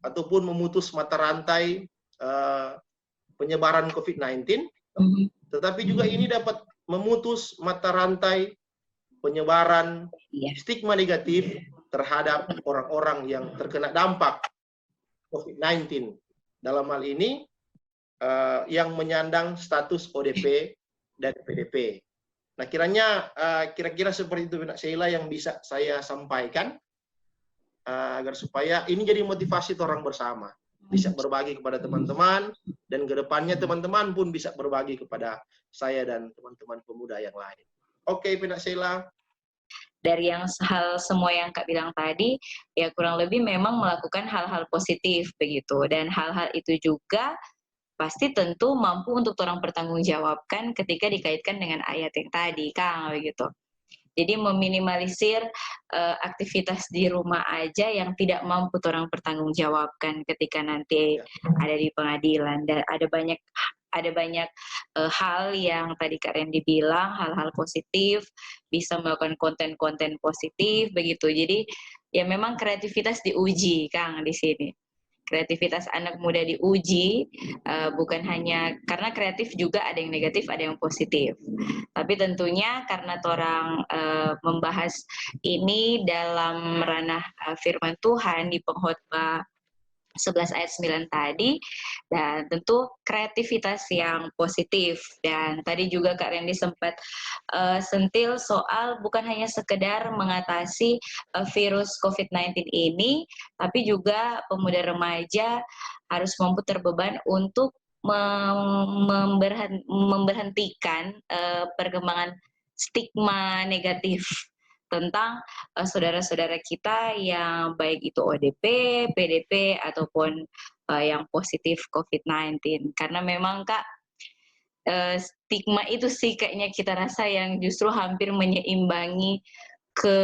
ataupun memutus mata rantai penyebaran COVID-19, tetapi juga ini dapat memutus mata rantai penyebaran stigma negatif terhadap orang-orang yang terkena dampak COVID-19. Dalam hal ini yang menyandang status ODP dan PDP. Nah, kira-kira seperti itu Pina Sheila yang bisa saya sampaikan agar supaya ini jadi motivasi orang bersama. Bisa berbagi kepada teman-teman, dan kedepannya teman-teman pun bisa berbagi kepada saya dan teman-teman pemuda yang lain. Oke, Pina Sheila. Dari yang hal semua yang Kak bilang tadi, ya kurang lebih memang melakukan hal-hal positif begitu. Dan hal-hal itu juga pasti tentu mampu untuk orang pertanggungjawabkan ketika dikaitkan dengan ayat yang tadi, Kang, begitu. Jadi meminimalisir aktivitas di rumah aja yang tidak mampu orang pertanggungjawabkan ketika nanti ada di pengadilan. Dan ada banyak hal yang tadi Kak Randy bilang, hal-hal positif, bisa melakukan konten-konten positif begitu. Jadi ya memang kreativitas diuji, Kang, di sini. Kreativitas anak muda diuji, bukan hanya karena kreatif juga ada yang negatif, ada yang positif. Tapi tentunya karena orang membahas ini dalam ranah firman Tuhan di pengkhotbah 11 ayat 9 tadi, dan tentu kreativitas yang positif. Dan tadi juga Kak Randy sempat sentil soal bukan hanya sekedar mengatasi virus COVID-19 ini, tapi juga pemuda remaja harus mampu terbeban untuk memberhentikan perkembangan stigma negatif tentang saudara-saudara kita yang baik itu ODP, PDP ataupun yang positif COVID-19. Karena memang Kak, stigma itu sih kayaknya kita rasa yang justru hampir menyeimbangi ke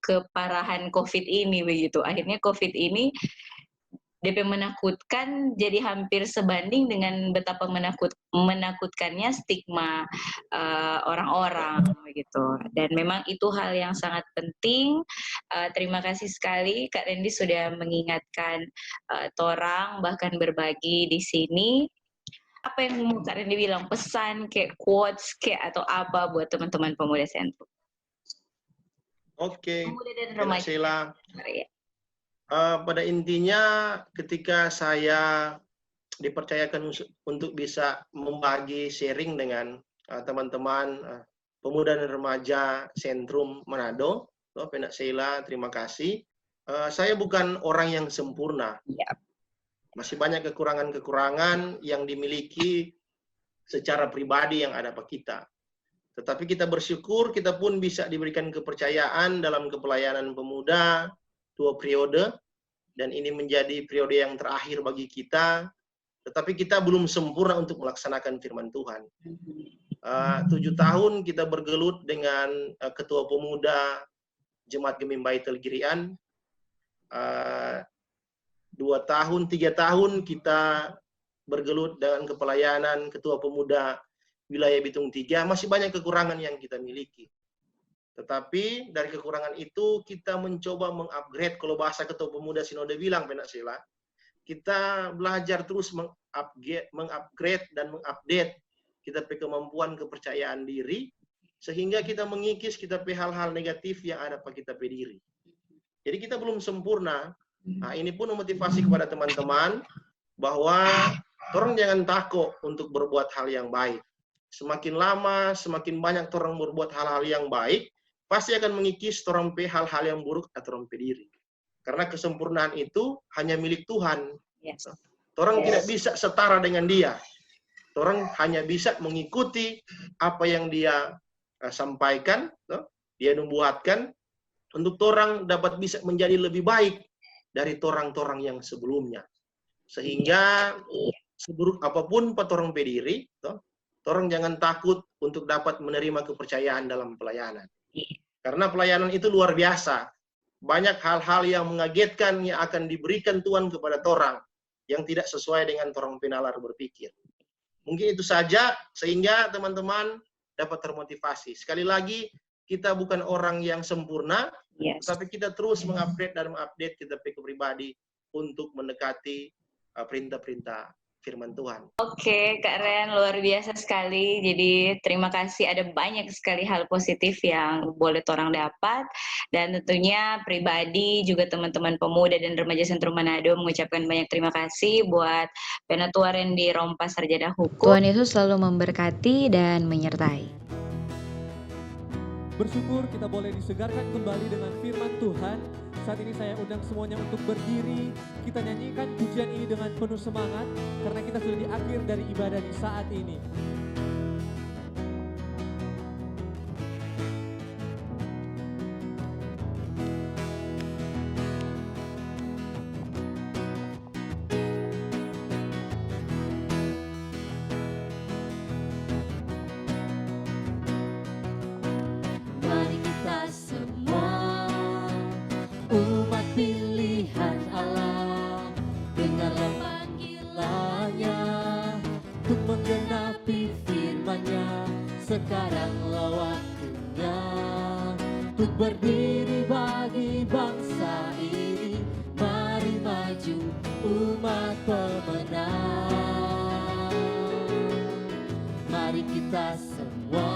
keparahan COVID ini begitu. Akhirnya COVID ini DP menakutkan jadi hampir sebanding dengan betapa menakutkannya stigma orang-orang begitu. Dan memang itu hal yang sangat penting. Terima kasih sekali Kak Randy sudah mengingatkan torang bahkan berbagi di sini. Apa yang mau Kak Randy bilang, pesan kayak quotes kayak atau apa buat teman-teman pemuda Sentrum? Oke, Pemuda dan Kak remaja. Sheila. Ya. Pada intinya ketika saya dipercayakan untuk bisa membagi sharing dengan teman-teman pemuda dan remaja Sentrum Manado, Kak Sheila, terima kasih. Saya bukan orang yang sempurna. Ya. Masih banyak kekurangan-kekurangan yang dimiliki secara pribadi yang ada pada kita. Tetapi kita bersyukur kita pun bisa diberikan kepercayaan dalam kepelayanan pemuda 2 periode, dan ini menjadi periode yang terakhir bagi kita. Tetapi kita belum sempurna untuk melaksanakan firman Tuhan. 7 tahun kita bergelut dengan Ketua Pemuda Jemaat Gemim Baitul Girian. 2 tahun, 3 tahun kita bergelut dengan kepelayanan Ketua Pemuda Wilayah Bitung 3, masih banyak kekurangan yang kita miliki. Tetapi dari kekurangan itu kita mencoba mengupgrade, kalau bahasa Ketua Pemuda Sinode bilang, Kak Sheila, kita belajar terus mengupgrade dan mengupdate kita punya kemampuan kepercayaan diri, sehingga kita mengikis kita punya hal-hal negatif yang ada pada kita punya diri. Jadi kita belum sempurna. Nah, ini pun memotivasi kepada teman-teman bahwa orang jangan takut untuk berbuat hal yang baik. Semakin lama, semakin banyak orang berbuat hal-hal yang baik, pasti akan mengikis orang hal-hal yang buruk atau orang diri. Karena kesempurnaan itu hanya milik Tuhan. Yes. Orang tidak bisa setara dengan Dia. Orang hanya bisa mengikuti apa yang Dia sampaikan, Dia nubuatkan, untuk orang dapat bisa menjadi lebih baik dari torang-torang yang sebelumnya. Sehingga seburuk apapun orang pediri, orang jangan takut untuk dapat menerima kepercayaan dalam pelayanan. Karena pelayanan itu luar biasa. Banyak hal-hal yang mengagetkan yang akan diberikan Tuhan kepada orang yang tidak sesuai dengan orang penalar berpikir. Mungkin itu saja sehingga teman-teman dapat termotivasi. Sekali lagi, kita bukan orang yang sempurna, tapi kita terus mengupgrade dan mengupdate kita pribadi untuk mendekati perintah-perintah firman Tuhan. Oke, Kak Ren, luar biasa sekali. Jadi terima kasih, ada banyak sekali hal positif yang boleh orang dapat. Dan tentunya pribadi juga teman-teman pemuda dan remaja Sentrum Manado mengucapkan banyak terima kasih buat Penatua Randy Rompas Sarjana Hukum. Tuhan Yesus selalu memberkati dan menyertai. Bersyukur kita boleh disegarkan kembali dengan firman Tuhan. Saat ini saya undang semuanya untuk berdiri. Kita nyanyikan pujian ini dengan penuh semangat karena kita sudah di akhir dari ibadah di saat ini. Mari kita semua umat pilihan Allah, dengarlah panggilannya untuk menggenapi firman-Nya. Sekaranglah waktunya untuk berdiri bagi bangsa ini. Mari maju umat pemenang. Mari kita semua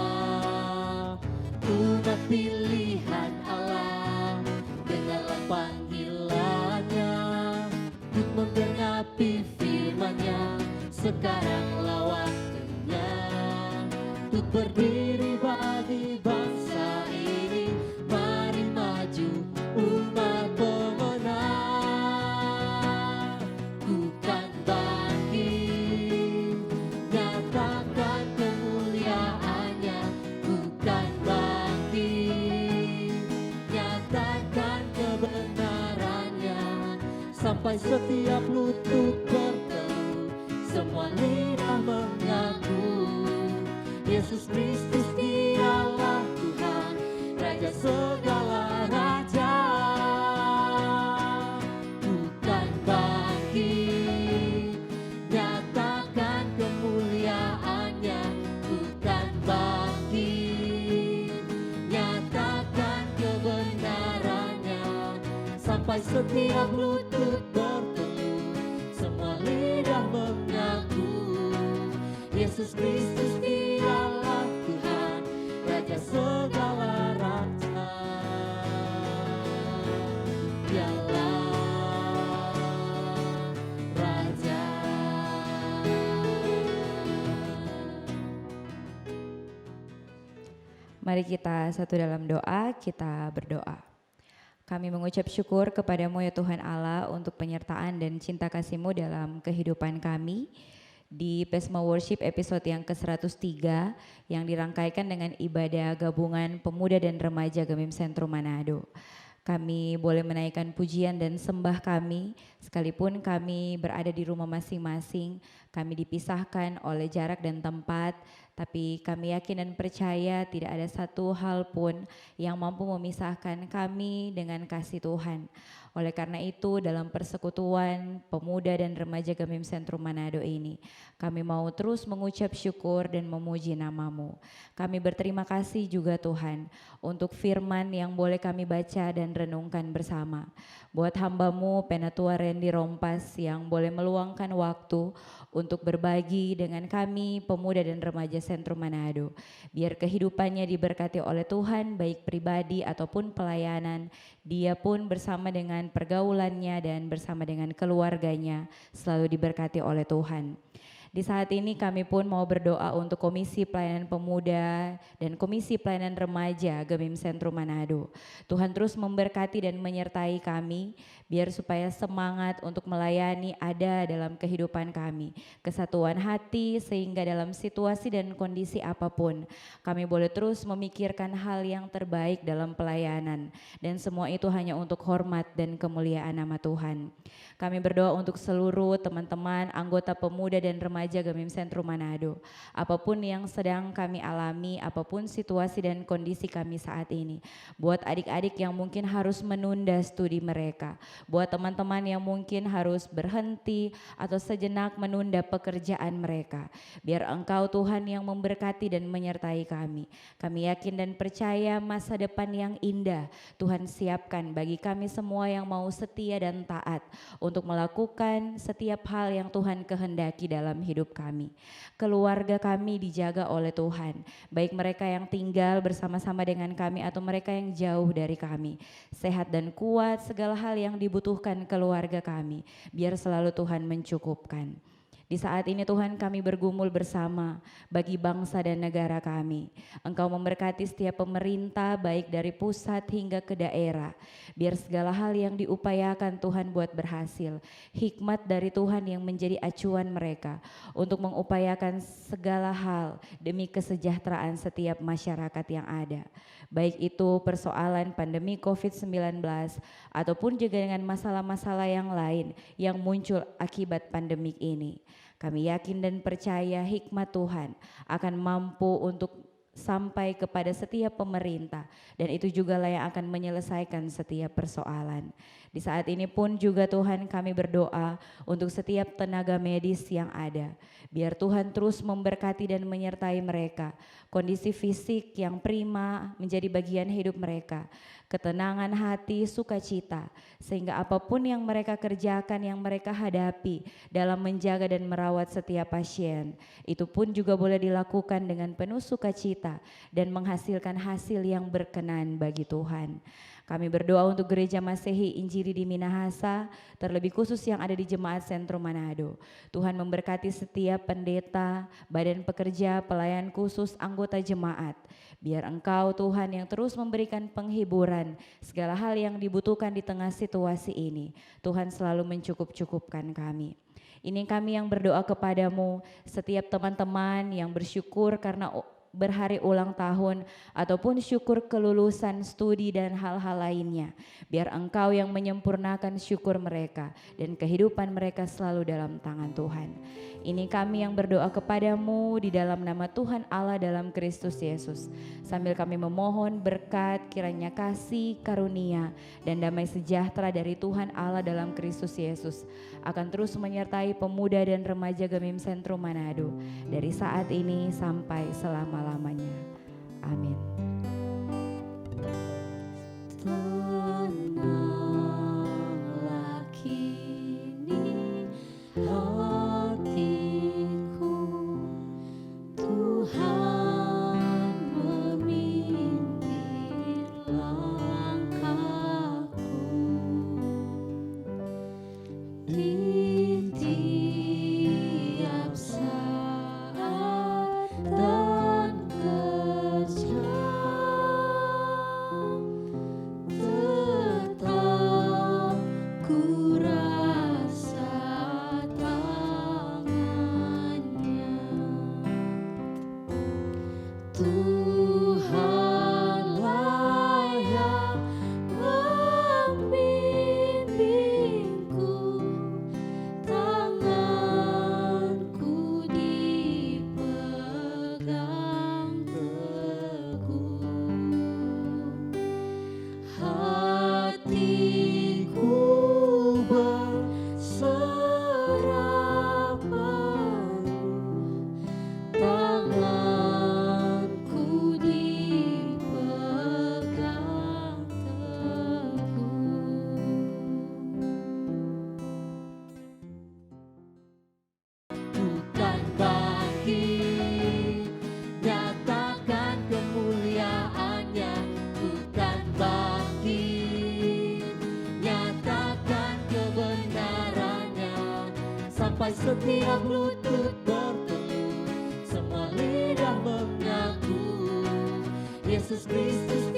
umat pilihan Allah, dengarlah panggilannya untuk menggenapi firman-Nya. Sekaranglah waktunya untuk berdiri bagi bangsa ini. Mari maju umat pemenang. Ku kan bangkit, nyatakan kemuliaan-Nya. Ku kan bangkit, Yesus Kristus dialah Tuhan, Raja segala raja. Bukan bangkit, nyatakan kemuliaannya. Bukan bangkit, nyatakan kebenarannya. Sampai setiap lutut bertelut, semua lidah mengaku, Yesus Kristus dialah Tuhan, Raja segala raja. Dialah Raja. Mari kita satu dalam doa, kita berdoa. Kami mengucap syukur kepadamu ya Tuhan Allah untuk penyertaan dan cinta kasih-Mu dalam kehidupan kami. Di Pesma Worship episode yang ke-103 yang dirangkaikan dengan ibadah gabungan pemuda dan remaja Gemim Sentrum Manado. Kami boleh menaikkan pujian dan sembah kami, sekalipun kami berada di rumah masing-masing, kami dipisahkan oleh jarak dan tempat, tapi kami yakin dan percaya tidak ada satu hal pun yang mampu memisahkan kami dengan kasih Tuhan. Oleh karena itu dalam persekutuan pemuda dan remaja Gemim Sentrum Manado ini, kami mau terus mengucap syukur dan memuji nama-Mu. Kami berterima kasih juga Tuhan untuk firman yang boleh kami baca dan renungkan bersama. Buat hamba-Mu Penatua Randy Rompas yang boleh meluangkan waktu untuk berbagi dengan kami pemuda dan remaja Sentrum Manado. Biar kehidupannya diberkati oleh Tuhan baik pribadi ataupun pelayanan. Dia pun bersama dengan pergaulannya dan bersama dengan keluarganya selalu diberkati oleh Tuhan. Di saat ini kami pun mau berdoa untuk Komisi Pelayanan Pemuda dan Komisi Pelayanan Remaja Gemim Sentrum Manado. Tuhan terus memberkati dan menyertai kami, biar supaya semangat untuk melayani ada dalam kehidupan kami. Kesatuan hati sehingga dalam situasi dan kondisi apapun, kami boleh terus memikirkan hal yang terbaik dalam pelayanan. Dan semua itu hanya untuk hormat dan kemuliaan nama Tuhan. Kami berdoa untuk seluruh teman-teman, anggota pemuda dan remaja Gemim Sentrum Manado. Apapun yang sedang kami alami, apapun situasi dan kondisi kami saat ini. Buat adik-adik yang mungkin harus menunda studi mereka. Buat teman-teman yang mungkin harus berhenti atau sejenak menunda pekerjaan mereka. Biar Engkau Tuhan yang memberkati dan menyertai kami. Kami yakin dan percaya masa depan yang indah Tuhan siapkan bagi kami semua yang mau setia dan taat untuk melakukan setiap hal yang Tuhan kehendaki dalam hidup kami. Keluarga kami dijaga oleh Tuhan, baik mereka yang tinggal bersama-sama dengan kami atau mereka yang jauh dari kami. Sehat dan kuat segala hal yang dibutuhkan keluarga kami, biar selalu Tuhan mencukupkan. Di saat ini Tuhan kami bergumul bersama bagi bangsa dan negara kami. Engkau memberkati setiap pemerintah baik dari pusat hingga ke daerah. Biar segala hal yang diupayakan Tuhan buat berhasil. Hikmat dari Tuhan yang menjadi acuan mereka untuk mengupayakan segala hal demi kesejahteraan setiap masyarakat yang ada. Baik itu persoalan pandemi COVID-19 ataupun juga dengan masalah-masalah yang lain yang muncul akibat pandemik ini. Kami yakin dan percaya hikmat Tuhan akan mampu untuk sampai kepada setiap pemerintah dan itu juga lah yang akan menyelesaikan setiap persoalan. Di saat ini pun juga Tuhan kami berdoa untuk setiap tenaga medis yang ada. Biar Tuhan terus memberkati dan menyertai mereka. Kondisi fisik yang prima menjadi bagian hidup mereka. Ketenangan hati, sukacita, sehingga apapun yang mereka kerjakan, yang mereka hadapi dalam menjaga dan merawat setiap pasien, itu pun juga boleh dilakukan dengan penuh sukacita dan menghasilkan hasil yang berkenan bagi Tuhan. Kami berdoa untuk Gereja Masehi Injili di Minahasa, terlebih khusus yang ada di Jemaat Sentrum Manado. Tuhan memberkati setiap pendeta, badan pekerja, pelayan khusus, anggota jemaat. Biar Engkau Tuhan yang terus memberikan penghiburan, segala hal yang dibutuhkan di tengah situasi ini. Tuhan selalu mencukup-cukupkan kami. Ini kami yang berdoa kepadamu, setiap teman-teman yang bersyukur karena berhari ulang tahun ataupun syukur kelulusan studi dan hal-hal lainnya. Biar Engkau yang menyempurnakan syukur mereka dan kehidupan mereka selalu dalam tangan Tuhan. Ini kami yang berdoa kepadamu di dalam nama Tuhan Allah dalam Kristus Yesus. Sambil kami memohon berkat kiranya kasih, karunia, dan damai sejahtera dari Tuhan Allah dalam Kristus Yesus akan terus menyertai pemuda dan remaja Gemim Sentrum Manado dari saat ini sampai selama-lamanya. Amin. Tenanglah kini hatiku, Tuhan memimpin langkahku di tiap saat dan kejam, tetap ku rasa tangannya. Tuhanlah yang membimbingku, tanganku dipegang teguh, hatiku berserah penuh, tanganku dipegang teguh. Bukan bangkit, nyatakan kemuliaannya. Bukan bangkit, nyatakan kebenarannya. Sampai setiap lutut bertelut, semua lidah mengaku Yesus Kristus